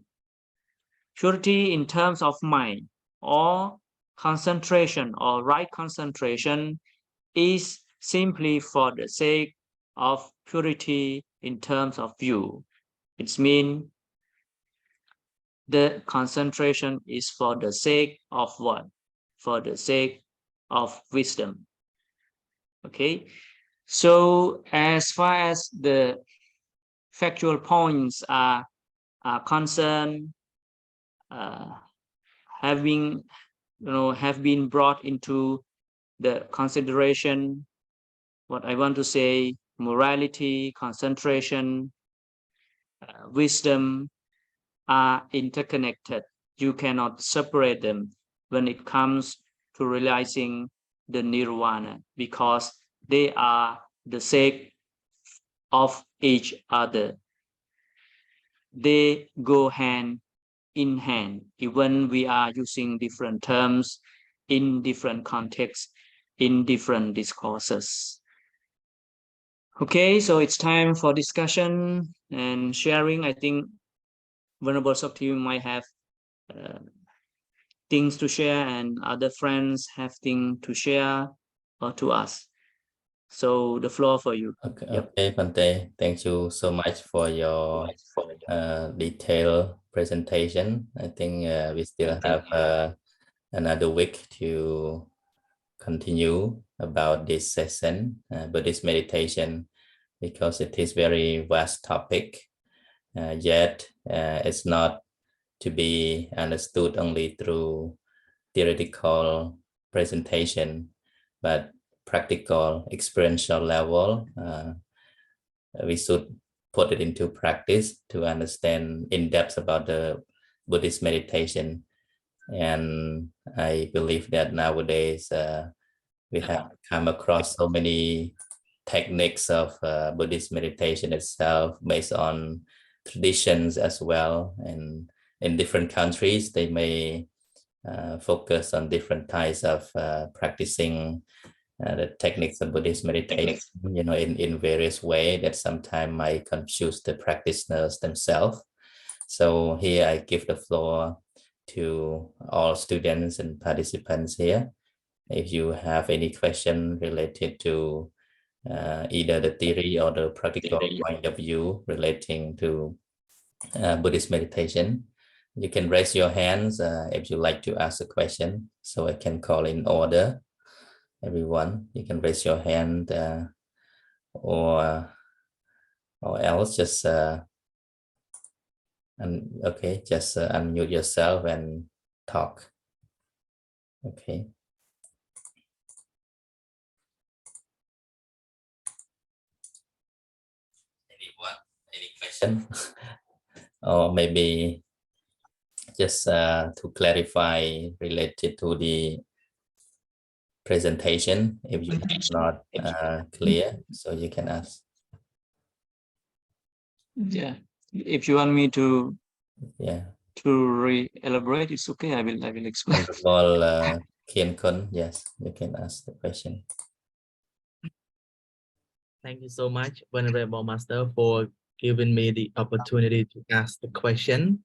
purity in terms of mind or concentration or right concentration is simply for the sake of purity in terms of view. It means the concentration is for the sake of what? For the sake of wisdom. Okay, so as far as the factual points are concerned, have been brought into the consideration. What I want to say, morality, concentration, wisdom are interconnected. You cannot separate them when it comes to realizing the nirvana, because they are the sake of each other. They go hand in hand, even we are using different terms in different contexts, in different discourses. Okay, so it's time for discussion and sharing. I think Venerable Sakti might have things to share, and other friends have things to share or to us. So the floor for you. Okay, Yep. okay, Bante, thank you so much for your detailed presentation. I think we still have another week to continue about this session, Buddhist meditation, because it is very vast topic, yet it's not to be understood only through theoretical presentation, but practical, experiential level. We should put it into practice to understand in depth about the Buddhist meditation. And I believe that nowadays we have come across so many techniques of Buddhist meditation itself based on traditions as well. And in different countries, they may focus on different types of practicing the techniques of Buddhist meditation, in various ways that sometimes might confuse the practitioners themselves. So here I give the floor to all students and participants here. If you have any question related to either the theory or the practical point of view relating to Buddhist meditation, you can raise your hands if you like to ask a question, so I can call in order. Everyone, you can raise your hand, or else just unmute yourself and talk. Okay. question, or maybe just to clarify related to the presentation, if you are not clear, so you can ask. Yeah, if you want me to elaborate, it's okay. I will explain. Venerable Kian Kun, yes, you can ask the question. Thank you so much, Venerable Master, for giving me the opportunity to ask the question.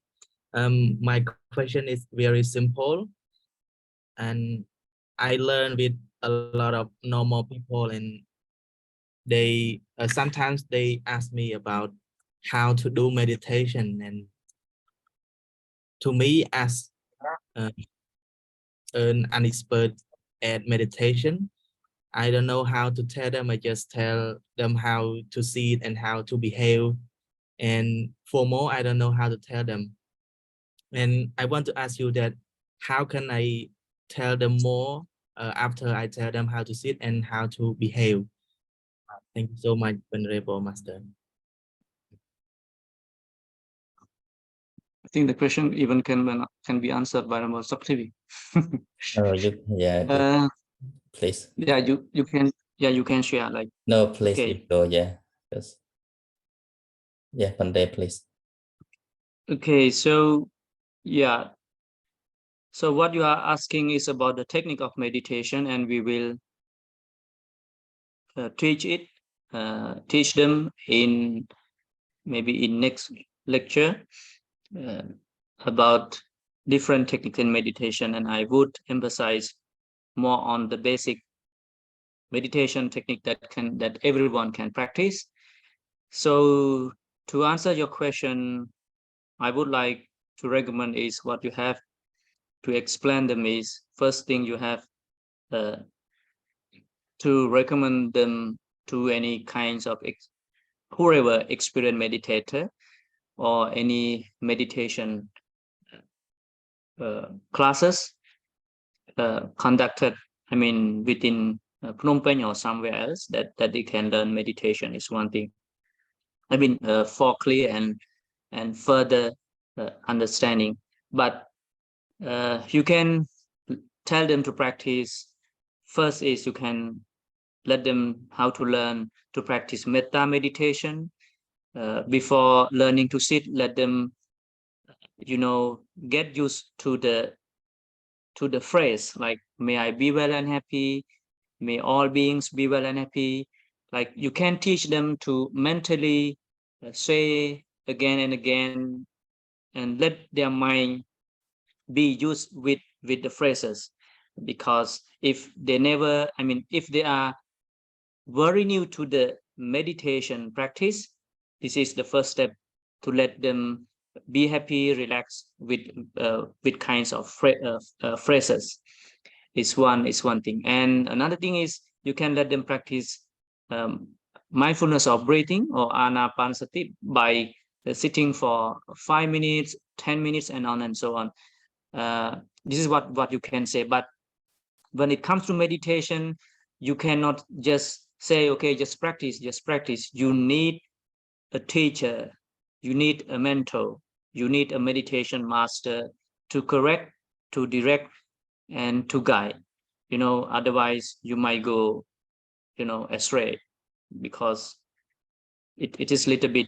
My question is very simple, and I learn with a lot of normal people, and they sometimes they ask me about how to do meditation, and to me, as an expert at meditation, I don't know how to tell them. I just tell them how to see it and how to behave. And for more, I don't know how to tell them. And I want to ask you that, how can I tell them more after I tell them how to sit and how to behave? Thank you so much, Venerable Master. I think the question even can be answered by Venerable Saktivi. Please. Yeah, you can share, like. No, please, Okay. you go. Yeah, yes. Yeah, Pandey, please. Okay, so yeah. So what you are asking is about the technique of meditation, and we will teach them in maybe in next lecture about different techniques in meditation, and I would emphasize more on the basic meditation technique that everyone can practice. So to answer your question, I would like to recommend is what you have to explain them is, first thing you have to recommend them to any kinds of whoever experienced meditator or any meditation classes conducted, I mean, within Phnom Penh or somewhere else that they can learn meditation is one thing. I mean, for clear and further understanding. But you can tell them to practice. First is you can let them how to learn to practice metta meditation. Before learning to sit, let them, get used to the phrase like, may I be well and happy, may all beings be well and happy. Like, you can teach them to mentally say again and again, and let their mind be used with the phrases. Because if they never, I mean, if they are very new to the meditation practice, this is the first step to let them be happy, relax with kinds of phrases. Is one thing. And another thing is you can let them practice mindfulness of breathing or anapanasati by sitting for 5 minutes, 10 minutes, and on and so on. This is what you can say. But when it comes to meditation, you cannot just say, okay, just practice. You need a teacher, you need a mentor, you need a meditation master to correct, to direct, and to guide. Otherwise you might go, astray, because it is a little bit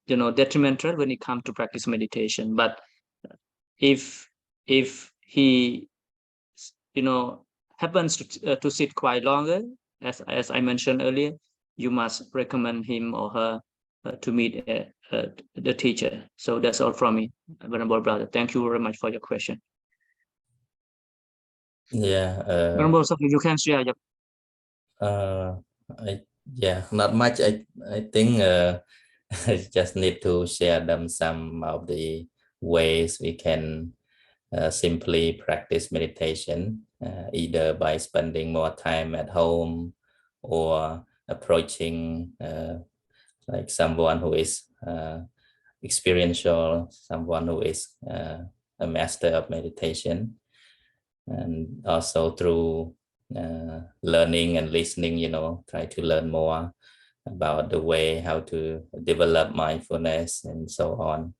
detrimental when it comes to practice meditation. But if he happens to sit quite longer, as I mentioned earlier, you must recommend him or her to meet the teacher. So that's all from me, Venerable Brother. Thank you very much for your question. Yeah. Venerable, something you can share. Not much. I think I just need to share them some of the ways we can simply practice meditation, either by spending more time at home or approaching like someone who is experiential, someone who is a master of meditation, and also through learning and listening, try to learn more about the way how to develop mindfulness and so on.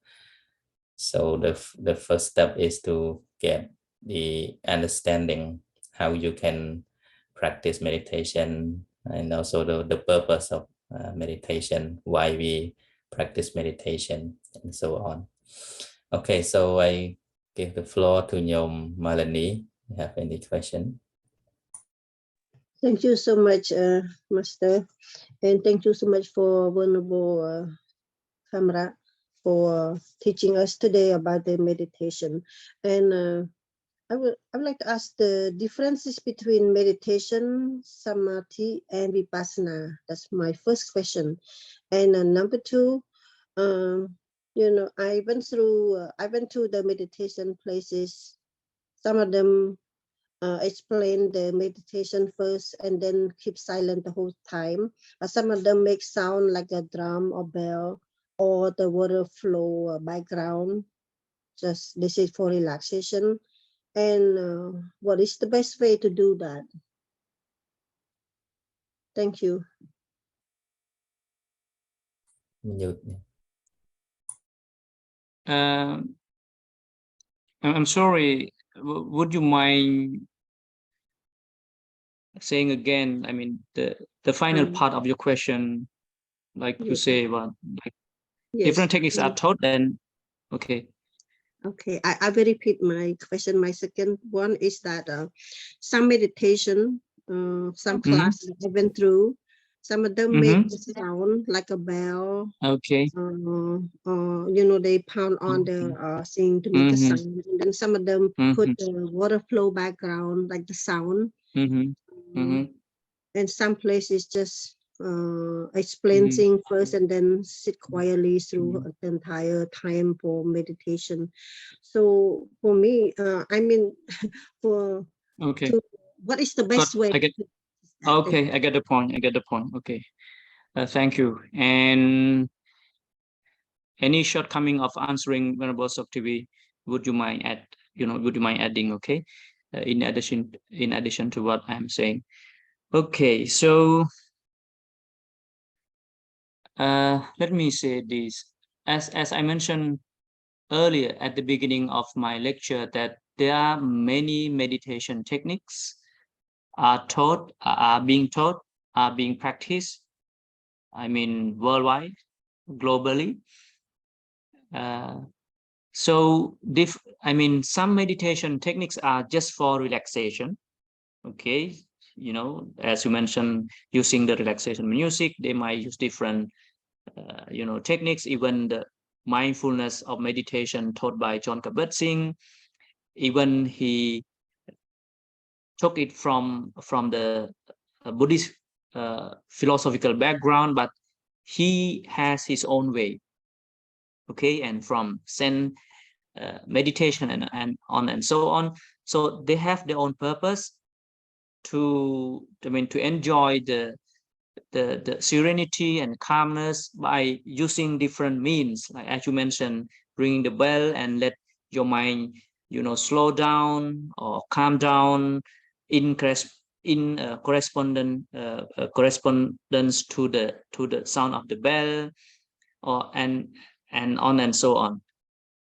So the first step is to get the understanding how you can practice meditation, and also the purpose of meditation, why we practice meditation, and so on. Okay, so I give the floor to Nyom Malani. You have any question? Thank you so much, Master, and thank you so much for Venerable Khemara for teaching us today about the meditation. And I would like to ask the differences between meditation, samadhi, and vipassana. That's my first question. And number two, you know, I went to the meditation places. Some of them explain the meditation first and then keep silent the whole time. Some of them make sound like a drum or bell or the water flow background. Just this is for relaxation. And what is the best way to do that? Thank you. I'm sorry. Would you mind saying again? I mean, the final part of your question, like you say about like different techniques are taught. Then, okay. Okay, I will repeat my question. My second one is that some meditation, some class I went through, some of them make the sound like a bell. Okay. You know, they pound on the thing to make a sound. And then some of them put the water flow background like the sound. And some places just explain things first and then sit quietly through the entire time for meditation. So for me, I mean, for what is the best way? I get the point. I get the point. Okay, thank you. And any shortcoming of answering Venerable Soktivi, would you mind add? You know, would you mind adding? Okay, in addition to what I'm saying. Okay, so let me say this. As I mentioned earlier at the beginning of my lecture, that there are many meditation techniques are being taught, are being practiced. I mean, worldwide, globally. So I mean, some meditation techniques are just for relaxation. Okay, you know, as you mentioned, using the relaxation music, they might use different you know, techniques. Even the mindfulness of meditation taught by John Kabat-Zinn, even he took it from the Buddhist philosophical background, but he has his own way. Okay, and from Zen meditation and on and so on. So they have their own purpose to enjoy the serenity and calmness by using different means, like as you mentioned, ringing the bell and let your mind, you know, slow down or calm down in correspondence to the sound of the bell, or and on and so on.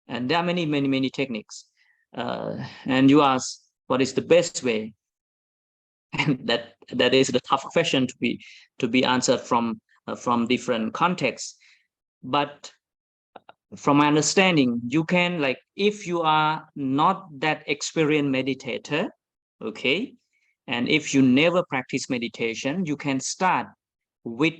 And there are many techniques. And you ask, what is the best way? And that is the tough question to be answered from different contexts. But from my understanding, you can, like, if you are not that experienced meditator, okay, and if you never practice meditation, you can start with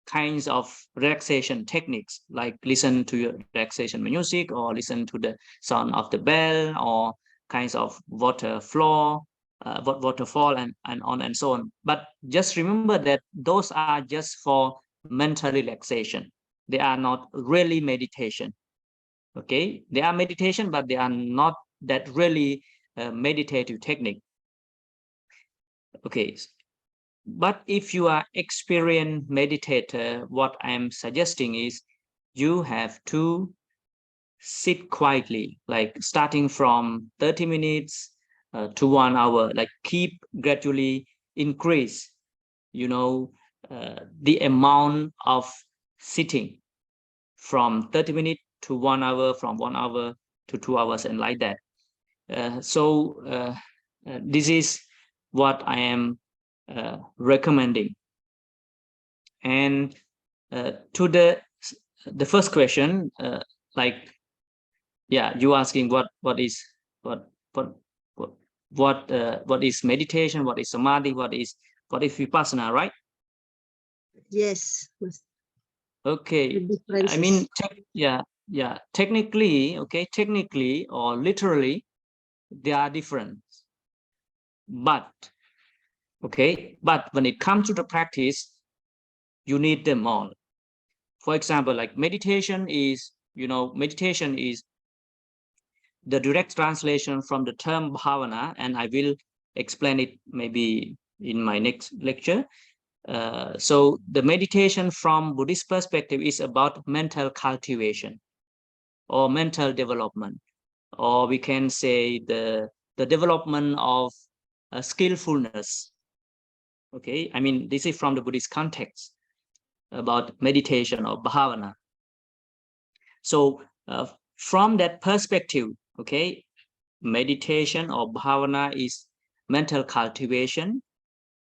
kinds of relaxation techniques, like listen to your relaxation music, or listen to the sound of the bell, or kinds of waterfall and on and so on. But just remember that those are just for mental relaxation. They are not really meditation. Okay, they are meditation, but they are not that really meditative technique. Okay, but if you are experienced meditator, what I'm suggesting is you have to sit quietly, like starting from 30 minutes to 1 hour, like keep gradually increase, you know, the amount of sitting from 30 minutes to 1 hour, from 1 hour to 2 hours, and like that. This is what I am recommending. And to the first question, you asking what is meditation, what is samadhi, what is vipassana, right? Yes. Okay. I mean, technically, or literally, they are different. But when it comes to the practice, you need them all. For example, like meditation is the direct translation from the term bhavana, and I will explain it maybe in my next lecture. So the meditation from Buddhist perspective is about mental cultivation or mental development, or we can say the development of skillfulness. Okay, I mean, this is from the Buddhist context about meditation or bhavana. So from that perspective, okay, meditation or bhavana is mental cultivation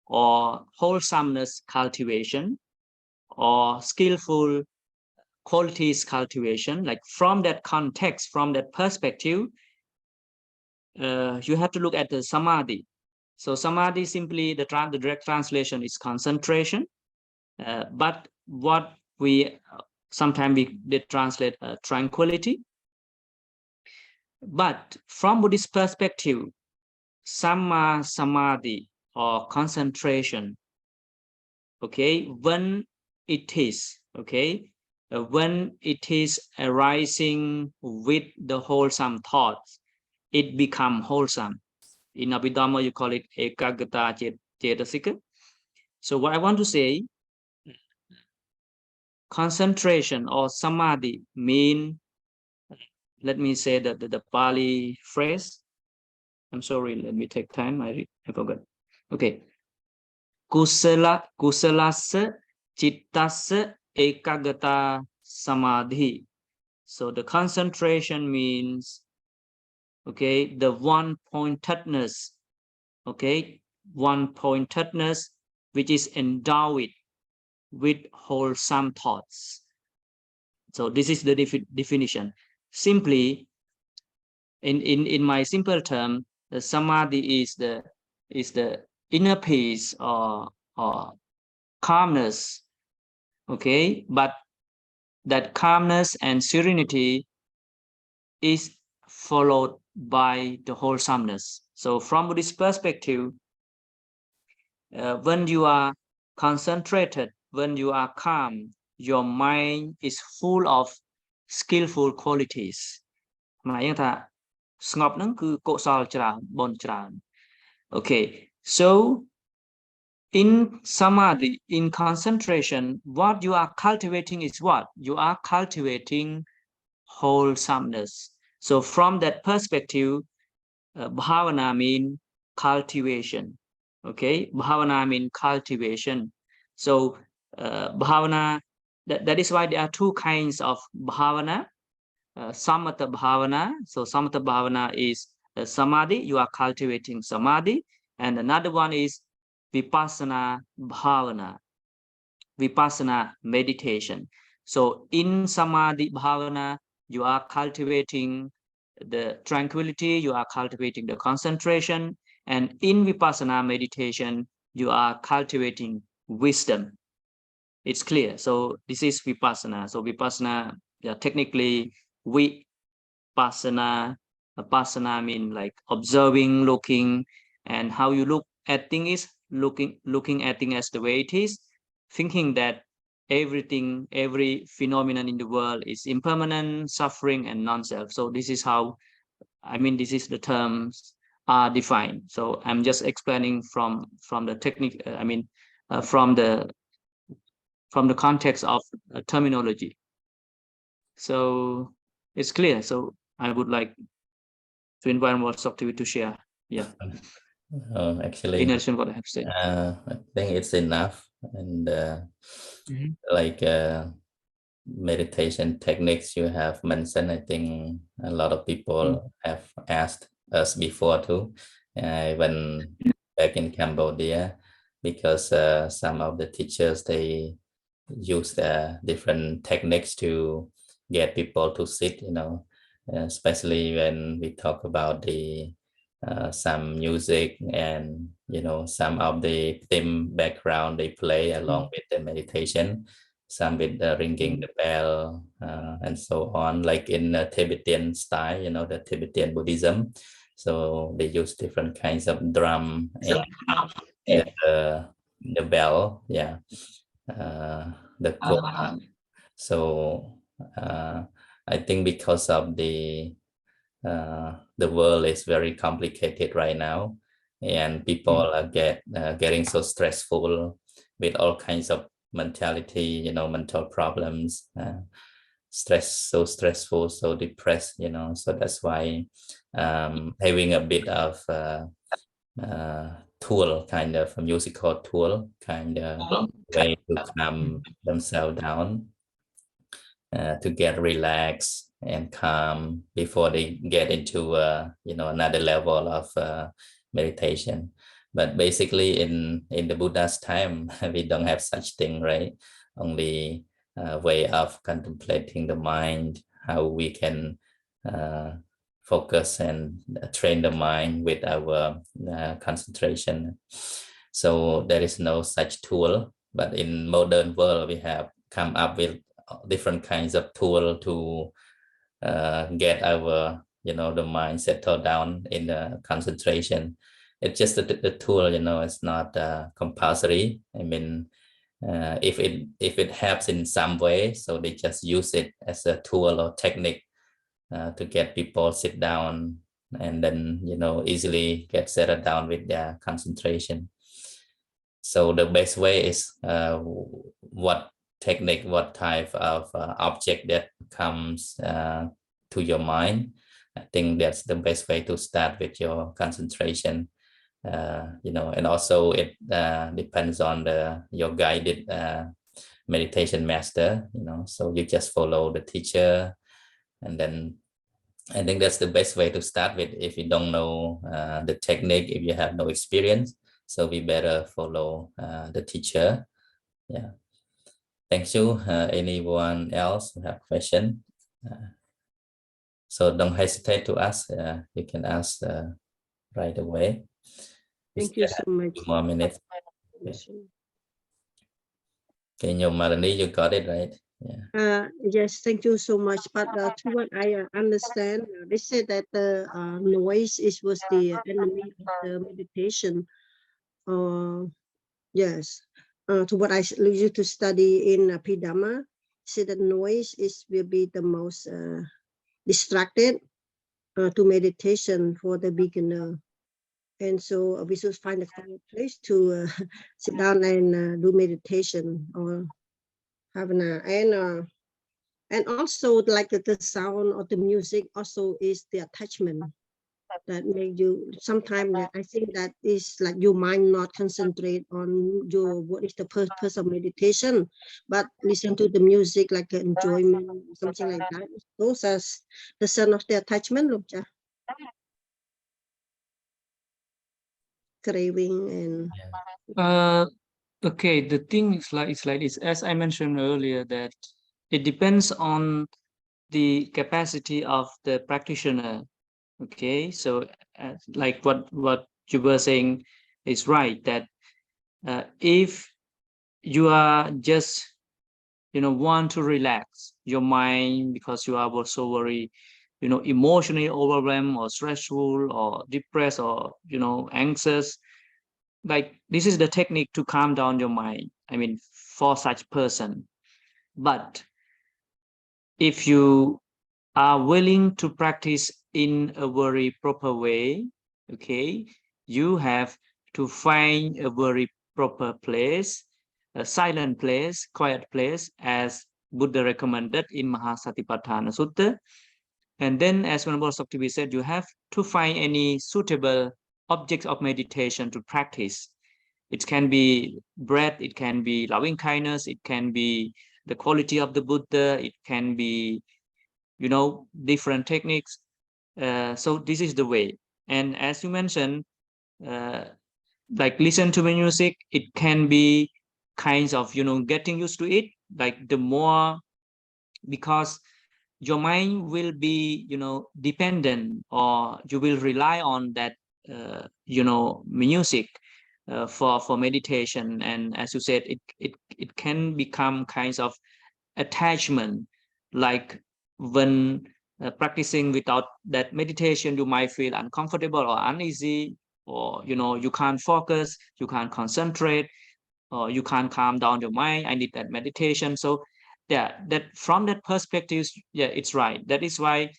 or wholesomeness cultivation or skillful qualities cultivation. Like from that context, from that perspective, you have to look at the samadhi. So samadhi, simply the direct translation is concentration, but what we sometimes we did translate tranquility. But from Buddhist perspective, samma samadhi or concentration, okay, when it is arising with the wholesome thoughts, it become wholesome. In Abhidhamma, you call it ekaggata cetasika. So what I want to say, concentration or samadhi mean, let me say that the Pali phrase. I'm sorry, let me take time. I forgot. Okay. Kusalasa chittasa ekaggata samadhi. So the concentration means, okay, the one-pointedness, okay, one-pointedness which is endowed with wholesome thoughts. So this is the definition. Simply, in my simple term, the samadhi is the inner peace or calmness, okay, but that calmness and serenity is followed by the wholesomeness. So from Buddhist perspective, when you are concentrated, when you are calm, your mind is full of skillful qualities. Okay, so in samadhi, in concentration, what you are cultivating is what? You are cultivating wholesomeness. So from that perspective, bhavana means cultivation. Okay, bhavana means cultivation. So bhavana, that is why there are two kinds of bhavana. Samatha bhavana. So samatha bhavana is samadhi. You are cultivating samadhi. And another one is Vipassana bhavana, Vipassana meditation. So in samadhi bhavana, you are cultivating the tranquility, you are cultivating the concentration, and in Vipassana meditation, you are cultivating wisdom. It's clear. So this is Vipassana. So Vipassana, technically, Vipassana, Vipassana mean like observing, looking, and how you look at things is looking at things as the way it is, thinking that everything, every phenomenon in the world is impermanent, suffering, and non-self. So this is how, I mean, this is the terms are defined. So I'm just explaining from the technique, from the context of terminology. So it's clear. So I would like to invite more Sakti to share. Yeah. Actually, in addition what I have said. I think it's enough and like meditation techniques you have mentioned. I think a lot of people have asked us before too, when back in Cambodia, because some of the teachers, they use different techniques to get people to sit, especially when we talk about the some music and some of the theme background they play along with the meditation, some with ringing the bell and so on, like in Tibetan style, the Tibetan Buddhism. So they use different kinds of drum and the bell, the gong. So I think because of the world is very complicated right now, and people are getting so stressful with all kinds of mentality, mental problems, so stressful, so depressed, so that's why having a bit of tool, kind of a musical tool, kind of way to calm themselves down, to get relaxed and calm before they get into another level of meditation. But basically in the Buddha's time, we don't have such thing, right? Only way of contemplating the mind, how we can focus and train the mind with our concentration. So there is no such tool, but in modern world we have come up with different kinds of tool to get our the mind settled down in the concentration. It's just the tool, it's not compulsory. I mean, if it helps in some way, so they just use it as a tool or technique to get people sit down and then easily get settled down with their concentration. So the best way is what technique, what type of object that comes to your mind. I think that's the best way to start with your concentration. And also it depends on your guided meditation master. So you just follow the teacher, and then I think that's the best way to start with. If you don't know the technique, if you have no experience, so we better follow the teacher. Yeah. Thank you. Anyone else who have question? So don't hesitate to ask. You can ask right away. Thank you so much. 2 more minutes. Okay, Marani, you got it right. Yeah. Yes, thank you so much. But to what I understand, they say that the noise was the enemy of the meditation. Yes. To what I used to study in Pidama, say that noise will be the most distracted to meditation for the beginner. And so we should find a quiet place to sit down and do meditation or havana. And also like the sound or the music also is the attachment that make you, sometimes I think that is like your mind not concentrate on what is the purpose of meditation, but listen to the music like enjoyment, something like that. Those are the sign of the attachment, craving and okay, the thing is like this, as I mentioned earlier, that it depends on the capacity of the practitioner. Okay, so like what you were saying is right, that if you are just want to relax your mind because you are so very emotionally overwhelmed or stressful or depressed or anxious, like this is the technique to calm down your mind, I mean, for such person. But if you are willing to practice in a very proper way, okay, you have to find a very proper place, a silent place, quiet place, as Buddha recommended in Mahasatipatthana Sutta. And then, as Venerable Saktivi said, you have to find any suitable objects of meditation to practice. It can be breath, it can be loving kindness, it can be the quality of the Buddha, it can be, you know, different techniques. So this is the way. And as you mentioned, like listen to music, it can be kinds of, you know, getting used to it. Like the more, because your mind will be, you know, dependent, or you will rely on that, you know, music for meditation. And as you said, it can become kinds of attachment. Like when practicing without that meditation, you might feel uncomfortable or uneasy, or, you know, you can't focus, you can't concentrate, or you can't calm down your mind. I need that meditation. So yeah, that from that perspective, yeah, it's right. That is why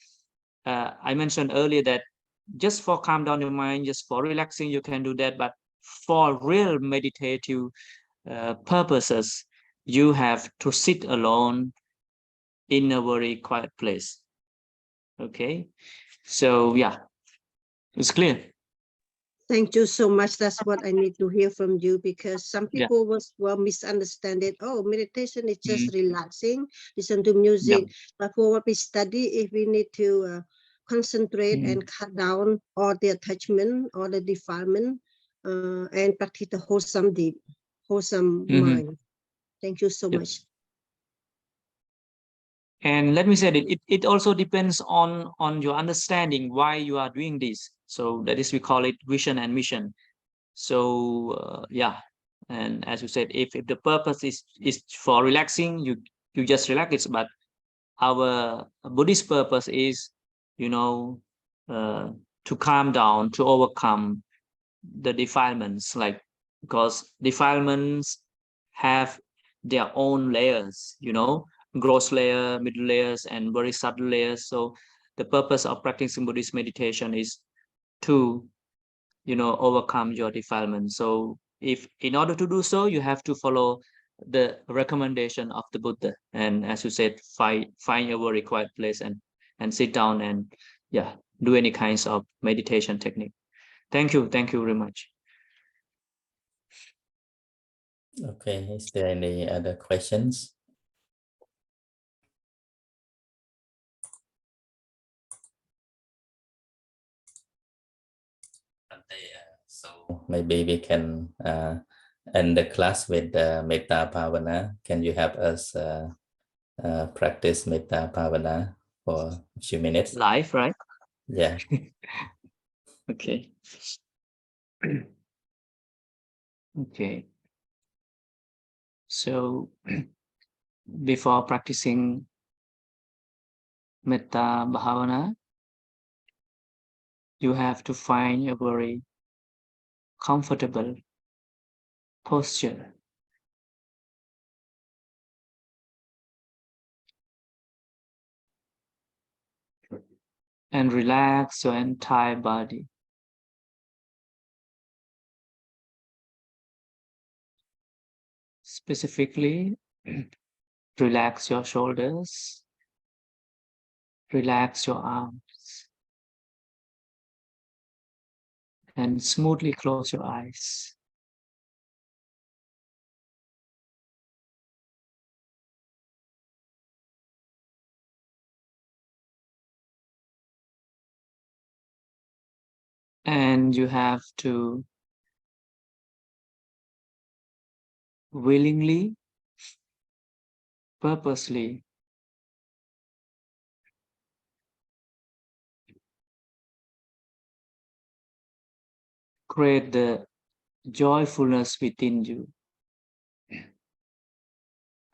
I mentioned earlier that just for calm down your mind, just for relaxing, you can do that. But for real meditative purposes, you have to sit alone in a very quiet place. Okay, so yeah, it's clear. Thank you so much. That's what I need to hear from you, because some Yeah. people will misunderstand it. Oh, meditation is just Mm. relaxing, listen to music. But for what we study, if we need to concentrate and cut down all the attachment or the defilement, and practice the wholesome mind. Thank you so much. And let me say that it also depends on your understanding why you are doing this. So that is, we call it vision and mission. So yeah, and as you said, if the purpose is for relaxing, you just relax it. But our Buddhist purpose is, you know, to calm down, to overcome the defilements, like, because defilements have their own layers, you know, gross layer, middle layers, and very subtle layers. So the purpose of practicing Buddhist meditation is to, you know, overcome your defilement. So if in order to do so, you have to follow the recommendation of the Buddha, and as you said, find a very quiet place and sit down and yeah, do any kinds of meditation technique. Thank you very much. Okay, is there any other questions? So maybe we can end the class with Metta Bhavana. Can you help us practice Metta Bhavana for a few minutes? Live, right? Yeah. Okay. Okay. So before practicing Metta Bhavana, you have to find a very comfortable posture. And relax your entire body. Specifically, relax your shoulders, relax your arms, and smoothly close your eyes. And you have to willingly, purposely create the joyfulness within you,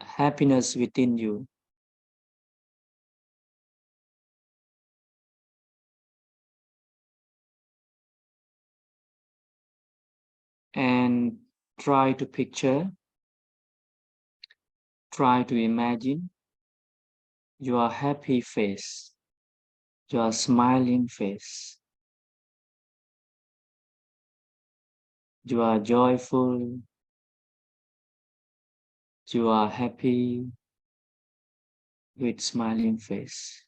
happiness within you. And try to picture, try to imagine your happy face, your smiling face. You are joyful, you are happy with smiling face.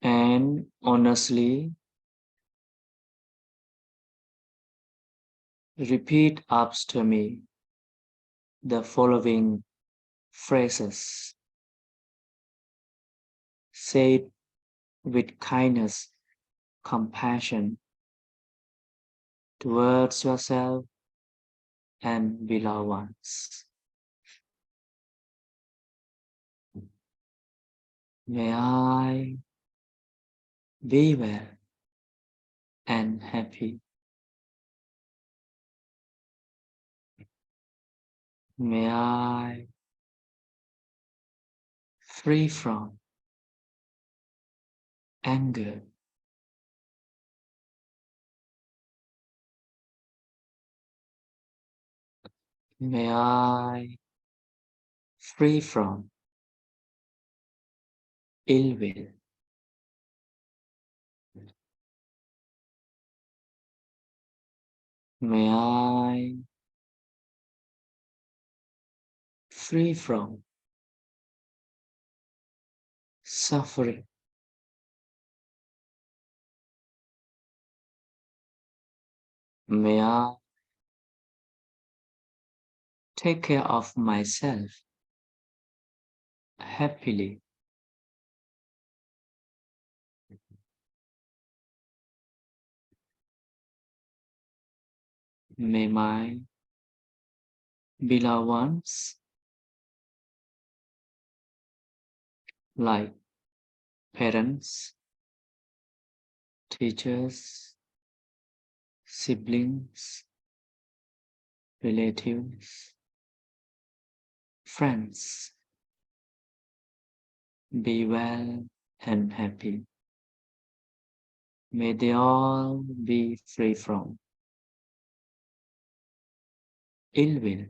And Then honestly repeat after me the following phrases. Say it with kindness, compassion towards yourself and beloved ones. May I be well and happy. May I free from anger. May I free from ill will. May I free from suffering. May I take care of myself happily. May my beloved ones, like parents, teachers, siblings, relatives, friends, be well and happy. May they all be free from ill will.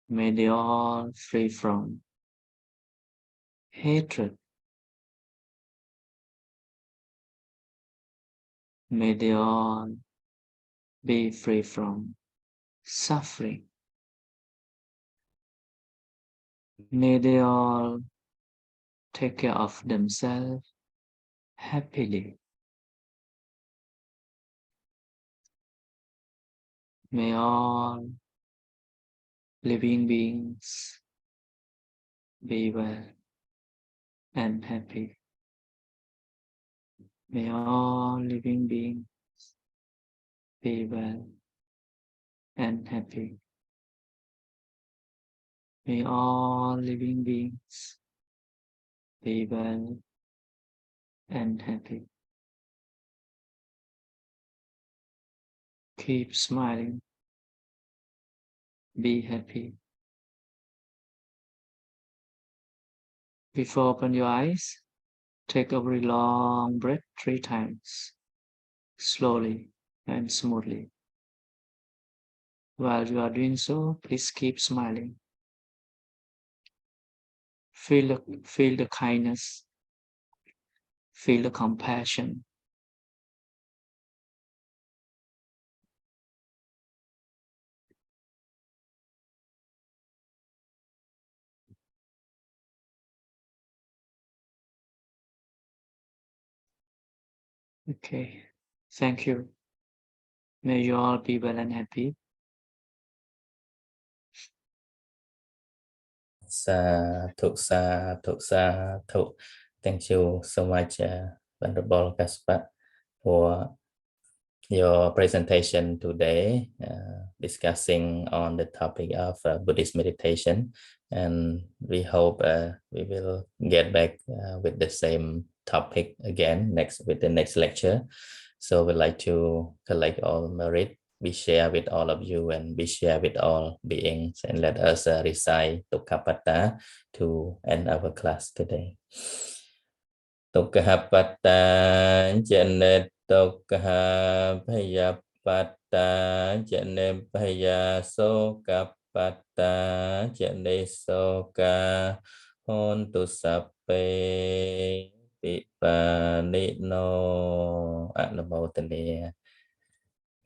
May they all free from hatred. May they all be free from suffering. May they all take care of themselves happily. May all living beings be well and happy. May all living beings be well and happy. May all living beings be well and happy. Keep smiling. Be happy. Before open your eyes, take a very long breath 3 times, slowly and smoothly. While you are doing so, please keep smiling. Feel the kindness, feel the compassion. Okay, thank you. May you all be well and happy. Sadhu. Thank you so much, Venerable Kassapa, for your presentation today, discussing on the topic of Buddhist meditation. And we hope we will get back with the same topic again with the next lecture. So we'd like to collect all merit we share with all of you and we share with all beings, and let us recite Tukkapatta to end our class today. Tukkapatta jane tukka bhayapatta jane bhaya sokapatta jane soka hontu sappe Vipanino Anumodana.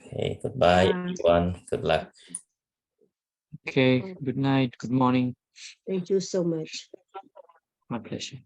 Okay, goodbye everyone. Good luck. Okay, good night, good morning. Thank you so much. My pleasure.